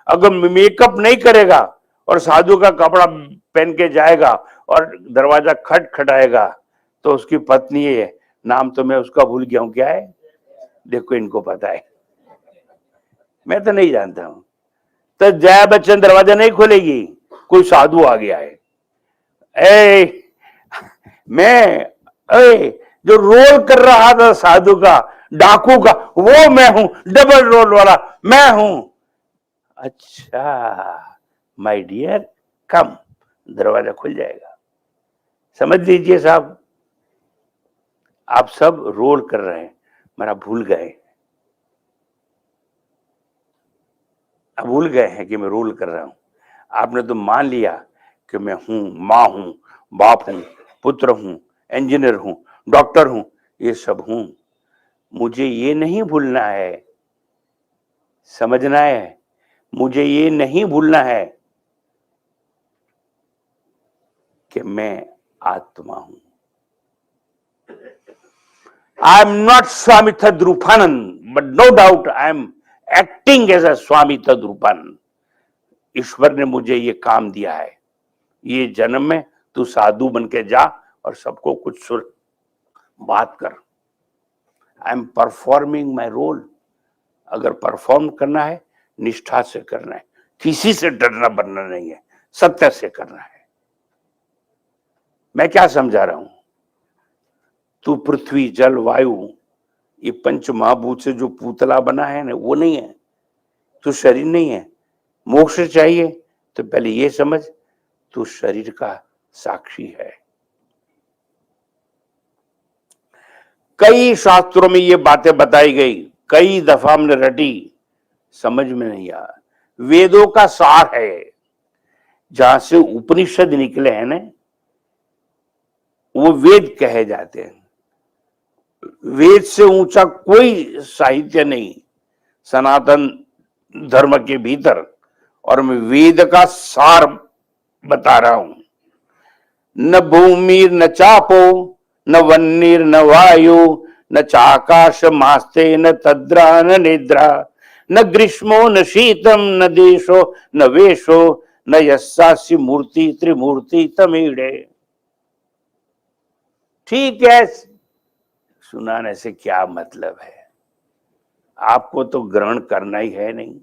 अगर मेकअप नहीं करेगा और साधु का कपड़ा पहन के जाएगा और दरवाजा खटखटाएगा तो उसकी पत्नी है, नाम तो मैं उसका भूल गया हूं, क्या है? देखो इनको पता है, मैं तो नहीं जानता हूं। तो जया बच्चन दरवाजा नहीं खोलेगी, कोई साधु आ गया है, जो रोल कर रहा था साधु का, डाकू का, वो मैं हूं, डबल रोल वाला मैं हूं। अच्छा माय डियर, कम, दरवाजा खुल जाएगा। समझ लीजिए साहब, आप सब रोल कर रहे हैं, मगर भूल गए, आप भूल गए हैं कि मैं रोल कर रहा हूं। आपने तो मान लिया कि मैं हूं, मां हूं, बाप हूं, पुत्र हूं, इंजीनियर हूं, डॉक्टर हूं, ये सब हूं। मुझे ये नहीं भूलना है, समझना है, मुझे ये नहीं भूलना है कि मैं आत्मा हूं। I am not Swami Tadrupanand, but no doubt I am acting as a Swami Tadrupanand. ईश्वर ने मुझे ये काम दिया है, ये जन्म में तू साधु बन के जा और सबको कुछ सुर बात कर। I am performing my role. अगर परफॉर्म करना है निष्ठा से करना है, किसी से डरना बनना नहीं है, सत्य से करना है। मैं क्या समझा रहा हूं? तू पृथ्वी, जल, वायु, ये पंच महाभूत से जो पुतला बना है ना, वो नहीं है। तू शरीर नहीं है। मोक्ष चाहिए तो पहले ये समझ, तू शरीर का साक्षी है। कई शास्त्रों में ये बातें बताई गई, कई दफा हमने रटी, समझ में नहीं आया। वेदों का सार है, जहां से उपनिषद निकले हैं ना, वो वेद कहे जाते हैं। वेद से ऊंचा कोई साहित्य नहीं सनातन धर्म के भीतर, और मैं वेद का सार बता रहा हूं। न भूमिर न चापो न वन्नीर न वायु न चाकाश मास्ते न तद्रा न निद्रा न ग्रीष्मो न शीतम न देशो न वेशो न यस्यासि मूर्ति त्रिमूर्ति तमीड़े। ठीक है, सुनाने से क्या मतलब है, आपको तो ग्रहण करना ही है नहीं।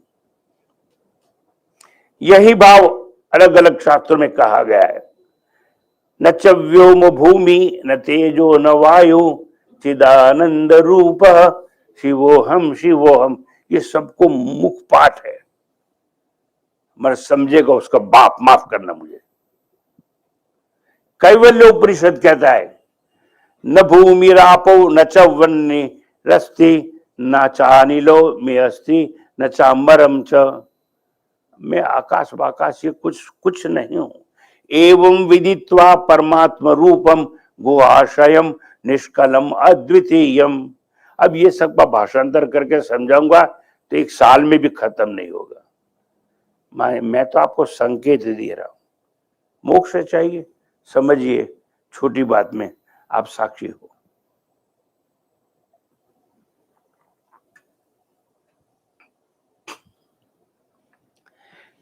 यही भाव अलग अलग शास्त्रों में कहा गया है। न च व्योम भूमि न तेजो न वायु चिदानंद रूप शिवोहम शिवोहम। ये सबको मुख पाठ है, मगर समझेगा उसका बाप, माफ करना मुझे। कैवल्य उपनिषद कहता है न भूमि रापो न च वन्नी रस्ति न चानिलो में अस्ति न चाम्बरम च। मैं आकाश वाकाश ये कुछ नहीं हूं। एवं विदित्वा परमात्म रूपम गुहाशयम निष्कलम अद्वितीयम। अब ये सब का भाषांतर करके समझाऊंगा तो एक साल में भी खत्म नहीं होगा। मैं तो आपको संकेत दे रहा हूं, मोक्ष चाहिए समझिए, छोटी बात में आप साक्षी हो।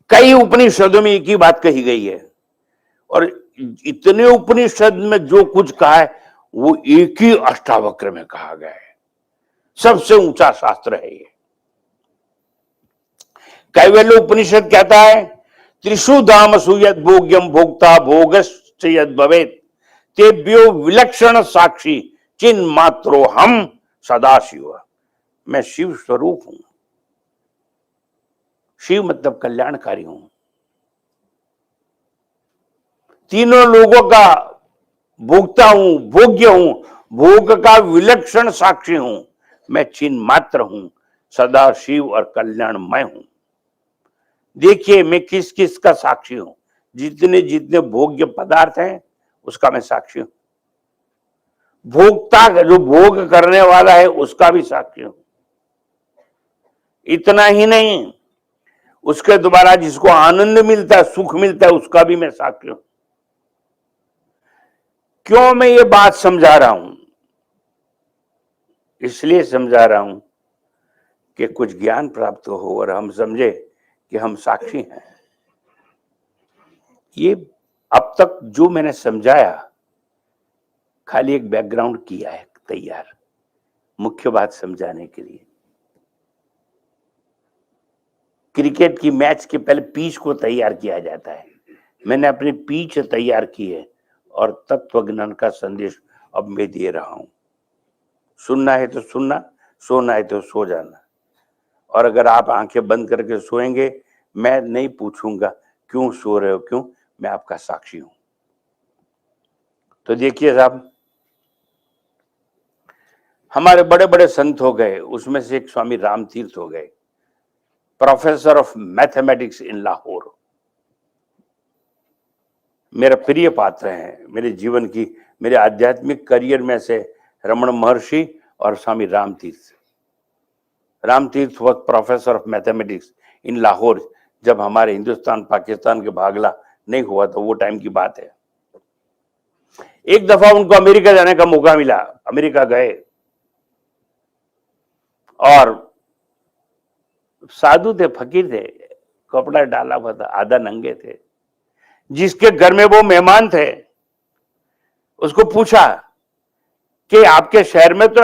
कई उपनिषदों में एक ही बात कही गई है, और इतने उपनिषद में जो कुछ कहा है वो एक ही अष्टावक्र में कहा गया है। सबसे ऊंचा शास्त्र है ये। कैवल्य उपनिषद कहता है त्रिषु धामसु यद भोग्यम भोक्ता भोगश्च यद भवेत् तेभ्यो विलक्षण साक्षी चिन्ह मात्रो हम सदा शिव। मैं शिव स्वरूप हूं। शिव मतलब कल्याणकारी हूं। तीनों लोगों का भोक्ता हूं, भोग्य हूं, भोग का विलक्षण साक्षी हूं। मैं चिन्ह मात्र हूं, सदा शिव और कल्याणमय हूं। देखिए मैं किस किस का साक्षी हूं। जितने जितने भोग्य पदार्थ हैं उसका मैं साक्षी हूं। भोक्ता जो भोग करने वाला है उसका भी साक्षी हूं। इतना ही नहीं, उसके द्वारा जिसको आनंद मिलता है, सुख मिलता है, उसका भी मैं साक्षी हूं। क्यों मैं ये बात समझा रहा हूं? इसलिए समझा रहा हूं कि कुछ ज्ञान प्राप्त हो और हम समझे कि हम साक्षी हैं। ये अब तक जो मैंने समझाया खाली एक बैकग्राउंड किया है तैयार, मुख्य बात समझाने के लिए। क्रिकेट की मैच के पहले पिच को तैयार किया जाता है। मैंने अपनी पिच तैयार की है और तत्व ज्ञान का संदेश अब मैं दे रहा हूं। सुनना है तो सुनना, सोना है तो सो जाना। और अगर आप आंखें बंद करके सोएंगे, मैं नहीं पूछूंगा क्यों सो रहे हो, क्यों, मैं आपका साक्षी हूं। तो देखिए साहब, हमारे बड़े बड़े संत हो गए, उसमें से एक स्वामी रामतीर्थ हो गए, प्रोफेसर ऑफ मैथमेटिक्स इन लाहौर। मेरा प्रिय पात्र हैं मेरे जीवन की, मेरे आध्यात्मिक करियर में से रमण महर्षि और स्वामी रामतीर्थ। रामतीर्थ वक्त प्रोफेसर ऑफ मैथमेटिक्स इन लाहौर, जब हमारे हिंदुस्तान पाकिस्तान के भागला नहीं हुआ तो वो टाइम की बात है। एक दफा उनको अमेरिका जाने का मौका मिला, अमेरिका गए और साधु थे, फकीर थे, कपड़ा डाला हुआ था, आधा नंगे थे। जिसके घर में वो मेहमान थे उसको पूछा कि आपके शहर में तो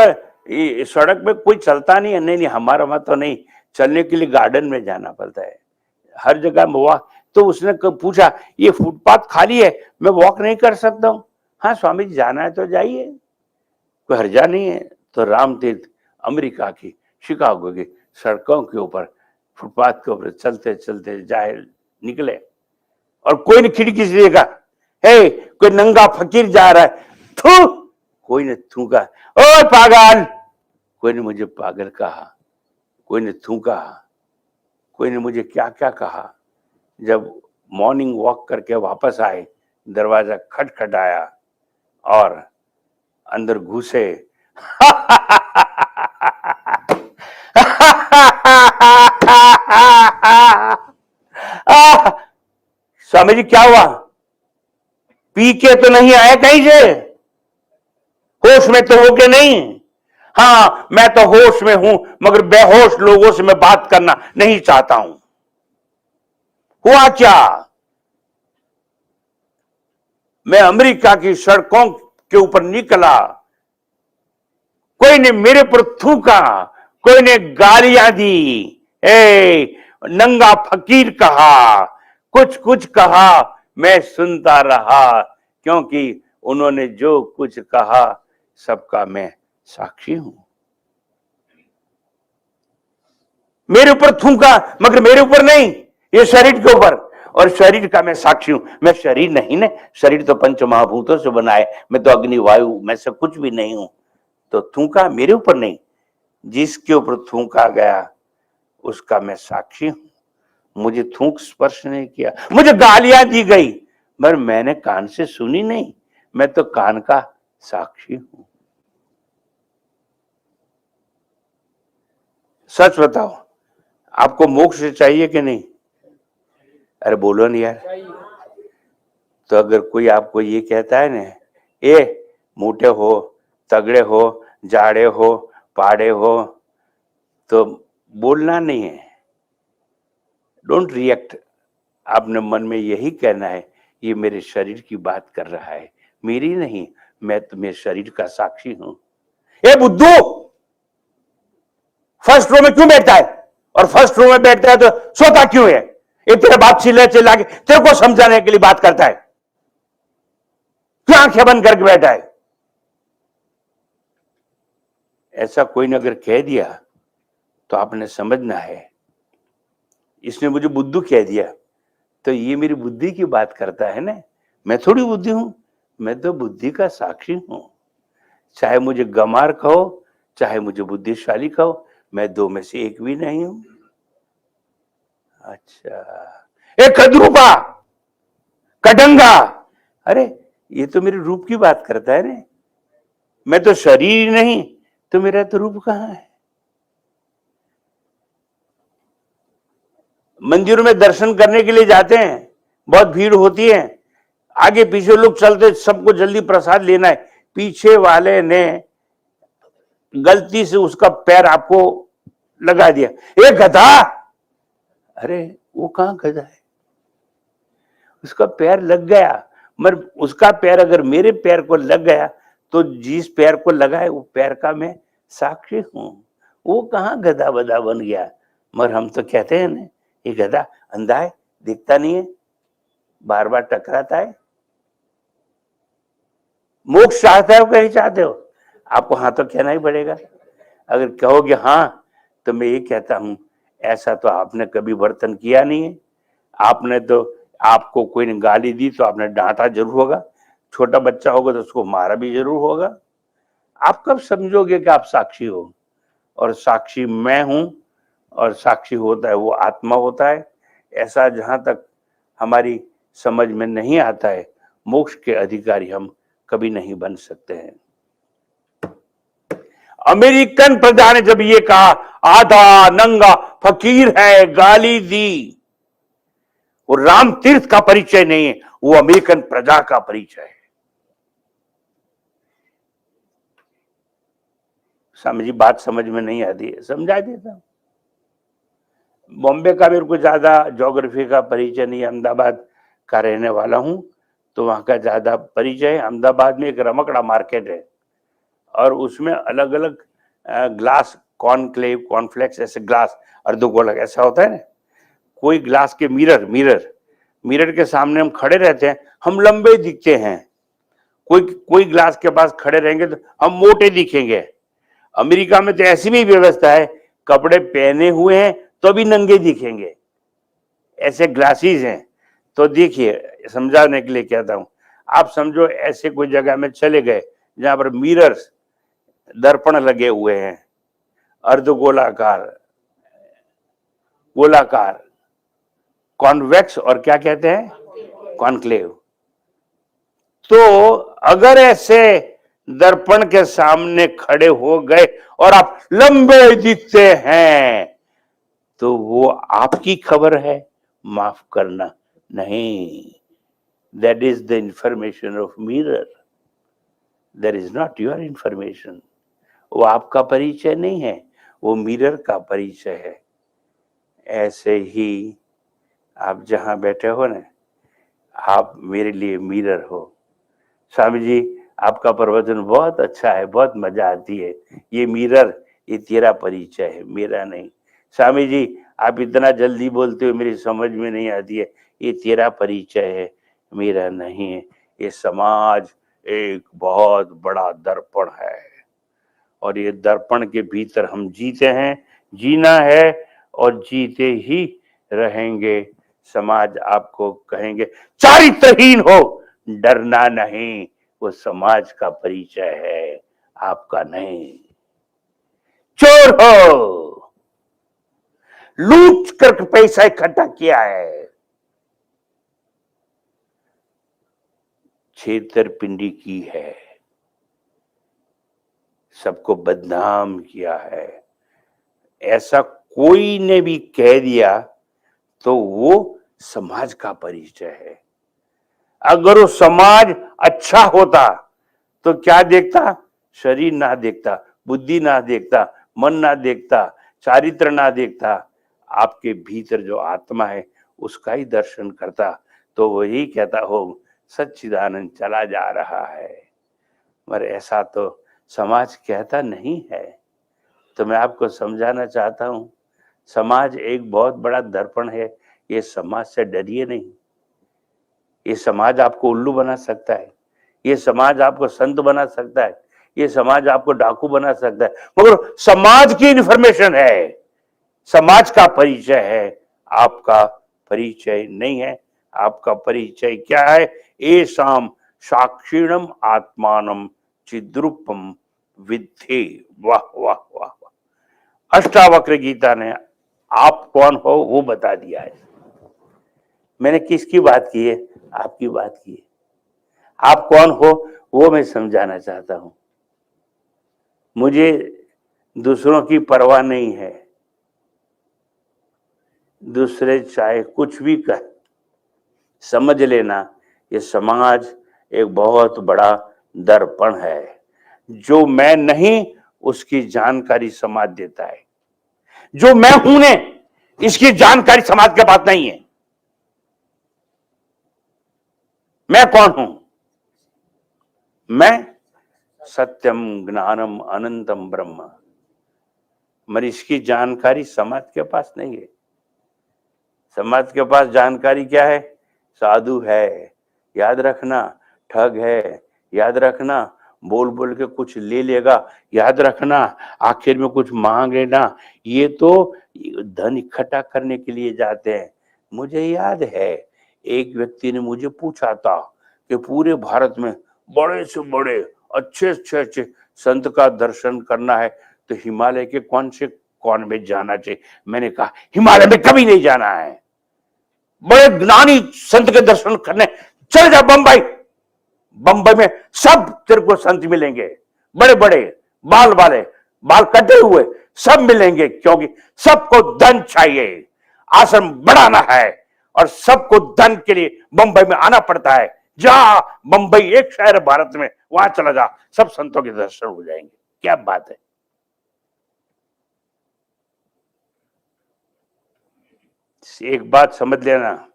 सड़क में कोई चलता नहीं है। नहीं नहीं, हमारा वहां तो नहीं, चलने के लिए गार्डन में जाना पड़ता है, हर जगह वॉक। तो उसने पूछा ये फुटपाथ खाली है, मैं वॉक नहीं कर सकता हूँ? हाँ स्वामी जी, जाना है तो जाइए, कोई हर्जा नहीं है। तो रामतीर्थ अमेरिका की शिकागो की सड़कों के ऊपर फुटपाथ के ऊपर चलते चलते जाए निकले। और कोई ने खिड़की से देखा, हे कोई नंगा फकीर जा रहा है, थू, कोई ने थूका, ओ पागल, कोई ने मुझे पागल कहा, कोई ने थूका, कोई ने मुझे क्या क्या कहा। जब मॉर्निंग वॉक करके वापस आए, दरवाजा खटखटाया और अंदर घुसे। स्वामी जी क्या हुआ? पी के तो नहीं आए कहीं से? होश में तो हो के नहीं? हाँ मैं तो होश में हूं, मगर बेहोश लोगों से मैं बात करना नहीं चाहता हूं। हुआ क्या? मैं अमेरिका की सड़कों के ऊपर निकला, कोई ने मेरे पर थूका, कोई ने गालियां दी, नंगा फकीर कहा, कुछ कुछ कहा, मैं सुनता रहा, क्योंकि उन्होंने जो कुछ कहा सबका मैं साक्षी हूं। मेरे ऊपर थूका, मगर मेरे ऊपर नहीं, ये शरीर के ऊपर, और शरीर का मैं साक्षी हूं। मैं शरीर नहीं ना, शरीर तो पंच महाभूतों से बना है, मैं तो अग्नि वायु में से कुछ भी नहीं हूं। तो थूका मेरे ऊपर नहीं, जिसके ऊपर थूका गया उसका मैं साक्षी हूं। मुझे थूक स्पर्श नहीं किया, मुझे गालियां दी गई, पर मैंने कान से सुनी नहीं, मैं तो कान का साक्षी हूं। सच बताओ, आपको मोक्ष चाहिए कि नहीं? अरे बोलो नहीं यार। तो अगर कोई आपको ये कहता है ना, ए मोटे हो, तगड़े हो, जाड़े हो, पाड़े हो, तो बोलना नहीं है, डोंट रिएक्ट। आपने मन में यही कहना है, ये मेरे शरीर की बात कर रहा है, मेरी नहीं, मैं तुम्हें शरीर का साक्षी हूं। ए बुद्धू, फर्स्ट रो में क्यों बैठता है? और फर्स्ट रो में बैठता है तो सोता क्यों है? ये तेरे बाप चिल्ला चिल्ला के तेरे को समझाने के लिए बात करता है, क्यों आंखें बंद करके बैठा है? ऐसा कोई ने अगर कह दिया तो आपने समझना है, इसने मुझे बुद्धू कह दिया तो ये मेरी बुद्धि की बात करता है ना, मैं थोड़ी बुद्धि हूं, मैं तो बुद्धि का साक्षी हूं। चाहे मुझे गमार कहो, चाहे मुझे बुद्धिशाली कहो, मैं दो में से एक भी नहीं हूं। अच्छा, एक खद्रूपा, कटंगा, अरे ये तो मेरे रूप की बात करता है ना, मैं तो शरीर नहीं, तो मेरा तो रूप कहां है? मंदिरों में दर्शन करने के लिए जाते हैं, बहुत भीड़ होती है, आगे पीछे लोग चलते, सबको जल्दी प्रसाद लेना है, पीछे वाले ने गलती से उसका पैर आपको लगा दिया, ए गधा। अरे वो कहां गधा है, उसका पैर लग गया, मगर उसका पैर अगर मेरे पैर को लग गया तो जिस पैर को लगा है वो पैर का मैं साक्षी हूं। वो कहां गधा बधा बन गया। मगर हम तो कहते हैं ना, ये गधा अंधा है, दिखता नहीं है, बार बार टकराता है। मोक्ष चाहते हो कहीं चाहते हो? आपको हाँ तो कहना ही पड़ेगा। अगर कहोगे हाँ, तो मैं ये कहता हूं, ऐसा तो आपने कभी वर्तन किया नहीं है। आपने तो, आपको कोई ने गाली दी तो आपने डांटा जरूर होगा, छोटा बच्चा होगा तो उसको मारा भी जरूर होगा। आप कब समझोगे कि आप साक्षी हो? और साक्षी मैं हूं, और साक्षी होता है वो आत्मा होता है। ऐसा जहां तक हमारी समझ में नहीं आता है, मोक्ष के अधिकारी हम कभी नहीं बन सकते हैं। अमेरिकन प्रजा ने जब ये कहा आधा नंगा फकीर है, गाली दी, वो राम तीर्थ का परिचय नहीं है, वो अमेरिकन प्रजा का परिचय है। समझी बात? समझ में नहीं आती है, समझा देता हूं। बॉम्बे का मेरे को ज्यादा ज्योग्राफी का परिचय नहीं, अहमदाबाद का रहने वाला हूं, तो वहां का ज्यादा परिचय है। अहमदाबाद में एक रमकड़ा मार्केट है, और उसमें अलग अलग ग्लास, कॉर्नक्लेव, कॉर्नफ्लेक्स, ऐसे ग्लास अर्धगोलक ऐसा होता है ना। कोई ग्लास के मिरर के सामने हम खड़े रहते हैं, हम लंबे दिखते हैं। कोई ग्लास के पास खड़े रहेंगे तो हम मोटे दिखेंगे। अमेरिका में तो ऐसी भी व्यवस्था है, कपड़े पहने हुए हैं तो भी नंगे दिखेंगे, ऐसे ग्लासेस हैं। तो देखिए, समझाने के लिए कहता हूं, आप समझो ऐसे कोई जगह में चले गए जहां पर मिरर्स, दर्पण लगे हुए हैं, अर्धगोलाकार, गोलाकार, कॉन्वेक्स और क्या कहते हैं, कॉन्क्लेव। तो अगर ऐसे दर्पण के सामने खड़े हो गए और आप लंबे दिखते हैं, तो वो आपकी खबर है, माफ करना, नहीं। That is the information of mirror, that is not your information. वो आपका परिचय नहीं है, वो मिरर का परिचय है। ऐसे ही आप जहां बैठे हो ना, आप मेरे लिए मिरर हो। स्वामी जी, आपका प्रवचन बहुत अच्छा है, बहुत मजा आती है। ये मिरर, ये तेरा परिचय है, मेरा नहीं। स्वामी जी, आप इतना जल्दी बोलते हो, मेरी समझ में नहीं आती है। ये तेरा परिचय है, मेरा नहीं है। ये समाज एक बहुत बड़ा दर्पण है, और ये दर्पण के भीतर हम जीते हैं, जीना है और जीते ही रहेंगे। समाज आपको कहेंगे चारित्रहीन हो, डरना नहीं, वो समाज का परिचय है, आपका नहीं। चोर हो, लूट कर पैसा इकट्ठा किया है, छेतरपिंडी की है, सबको बदनाम किया है, ऐसा कोई ने भी कह दिया तो वो समाज का परिचय है। अगर वो समाज अच्छा होता तो क्या देखता, शरीर ना देखता, बुद्धि ना देखता, मन ना देखता, चारित्र ना देखता, आपके भीतर जो आत्मा है उसका ही दर्शन करता, तो वही कहता हो सच्चिदानंद चला जा रहा है। मगर ऐसा तो समाज कहता नहीं है। तो मैं आपको समझाना चाहता हूं, समाज एक बहुत बड़ा दर्पण है। ये समाज से डरिए नहीं। ये समाज आपको उल्लू बना सकता है, ये समाज आपको संत बना सकता है, ये समाज आपको डाकू बना सकता है, मगर समाज की इंफॉर्मेशन है, समाज का परिचय है, आपका परिचय नहीं है। आपका परिचय क्या है? एषाम साक्षिणम आत्मानम चिद्रूपम विद्धि। वाह वाह वाह वाह। अष्टावक्र गीता ने आप कौन हो वो बता दिया है। मैंने किसकी बात की है? आपकी बात की है। आप कौन हो वो मैं समझाना चाहता हूं। मुझे दूसरों की परवाह नहीं है, दूसरे चाहे कुछ भी कर, समझ लेना ये समाज एक बहुत बड़ा दर्पण है। जो मैं नहीं उसकी जानकारी समाज देता है, जो मैं हूं ने इसकी जानकारी समाज के पास नहीं है। मैं कौन हूं? मैं सत्यम ज्ञानम अनंतम ब्रह्म, मगर इसकी जानकारी समाज के पास नहीं है। समाज के पास जानकारी क्या है? साधु है, याद रखना, ठग है, याद रखना, बोल बोल के कुछ ले लेगा, याद रखना, आखिर में कुछ मांग लेना। ये तो धन इकट्ठा करने के लिए जाते हैं। मुझे याद है एक व्यक्ति ने मुझे पूछा था कि पूरे भारत में बड़े से बड़े अच्छे अच्छे संत का दर्शन करना है तो हिमालय के कौन से कौन में जाना चाहिए? मैंने कहा हिमालय में कभी नहीं जाना है। बड़े ज्ञानी संत के दर्शन करने चले जा बंबई, बंबई में सब तेरे को संत मिलेंगे, बड़े बड़े बाल वाले, बाल कटे हुए सब मिलेंगे, क्योंकि सबको धन चाहिए, आश्रम बढ़ाना है और सबको धन के लिए बंबई में आना पड़ता है। जा, बंबई एक शहर है भारत में, वहां चला जा, सब संतों के दर्शन हो जाएंगे। क्या बात है। एक बात समझ लेना,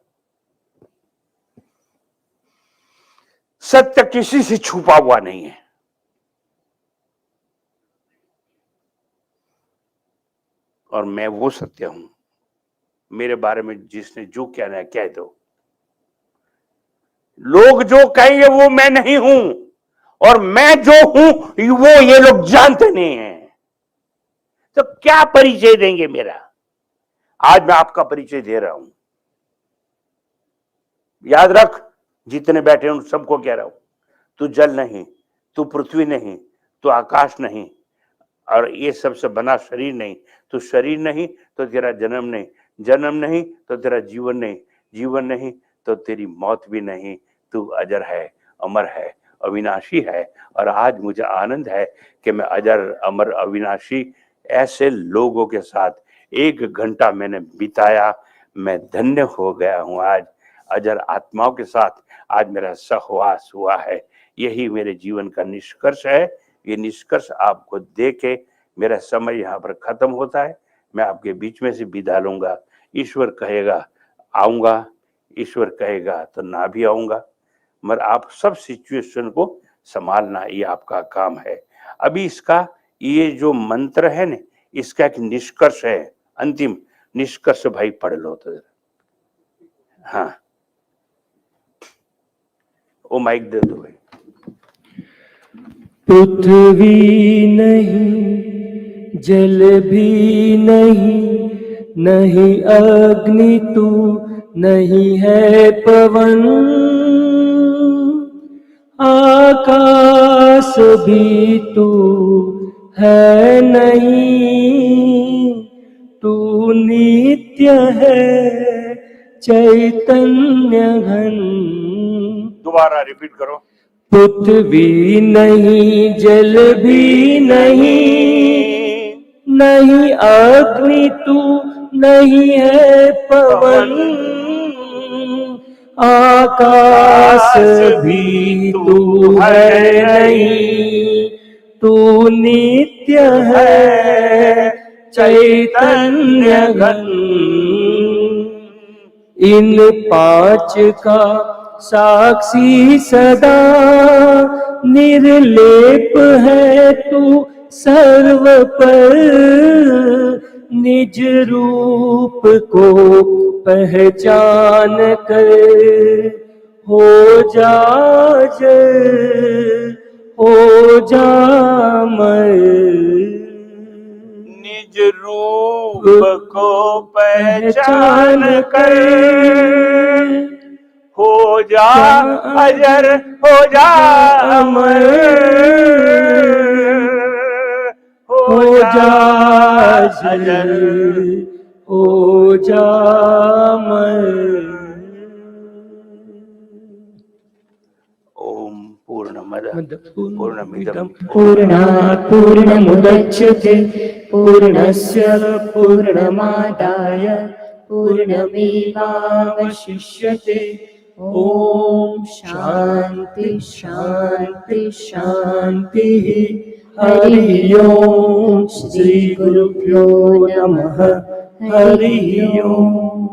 सत्य किसी से छुपा हुआ नहीं है। और मैं वो सत्य हूं। मेरे बारे में जिसने जो कहना है कह दो। लोग जो कहेंगे वो मैं नहीं हूं, और मैं जो हूं वो ये लोग जानते नहीं हैं। तो क्या परिचय देंगे मेरा? आज मैं आपका परिचय दे रहा हूं। याद रख, जितने बैठे उन सबको कह रहा हूं, तू जल नहीं, तू पृथ्वी नहीं, तू आकाश नहीं, और ये सबसे बना शरीर नहीं। तू शरीर नहीं तो तेरा जन्म नहीं, जन्म नहीं तो तेरा जीवन नहीं, जीवन नहीं तो तेरी मौत भी नहीं। तू अजर है, अमर है, अविनाशी है। और आज मुझे आनंद है कि मैं अजर, अमर, अविनाशी ऐसे लोगों के साथ 1 घंटा मैंने बिताया। मैं धन्य हो गया हूं। आज अजर आत्माओं के साथ आज मेरा सहवास हुआ है। यही मेरे जीवन का निष्कर्ष है। ये निष्कर्ष आपको देके मेरा समय यहाँ पर खत्म होता है। मैं आपके बीच में से विदा लूंगा। ईश्वर कहेगा आऊंगा, ईश्वर कहेगा तो ना भी आऊंगा, मगर आप सब सिचुएशन को संभालना ये आपका काम है। अभी इसका ये जो मंत्र है ना, इसका एक निष्कर्ष है, अंतिम निष्कर्ष भाई पढ़ लो तो। हाँ, वो माइक दे दो भाई। पृथ्वी नहीं, जल भी नहीं, नहीं अग्नि तू, नहीं है पवन, आकाश भी तू है नहीं, तू नित्य है चैतन्य घन। दोबारा रिपीट करो। पृथ्वी नहीं, जल भी नहीं, नहीं अग्नि तू, नहीं है पवन, आकाश भी तू है नहीं, तू नित्य है चैतन्य घन। इन 5 का साक्षी सदा, निर्लेप है तू सर्व पर, निज रूप को पहचान कर, हो जा जय, हो जा मर। निज रूप को पहचान कर, हो जा अजर, हो जा अमर, हो जा अजर, हो जा अमर। ओम पूर्णमद पूर्णमिदं पूर्णात् पूर्णमुदच्यते पूर्णस्य पूर्णमादाय पूर्णमेवावशिष्यते। ओम शांति शांति शांति। हरि ओम। श्री गुरुभ्यो नमः। हरि ओम।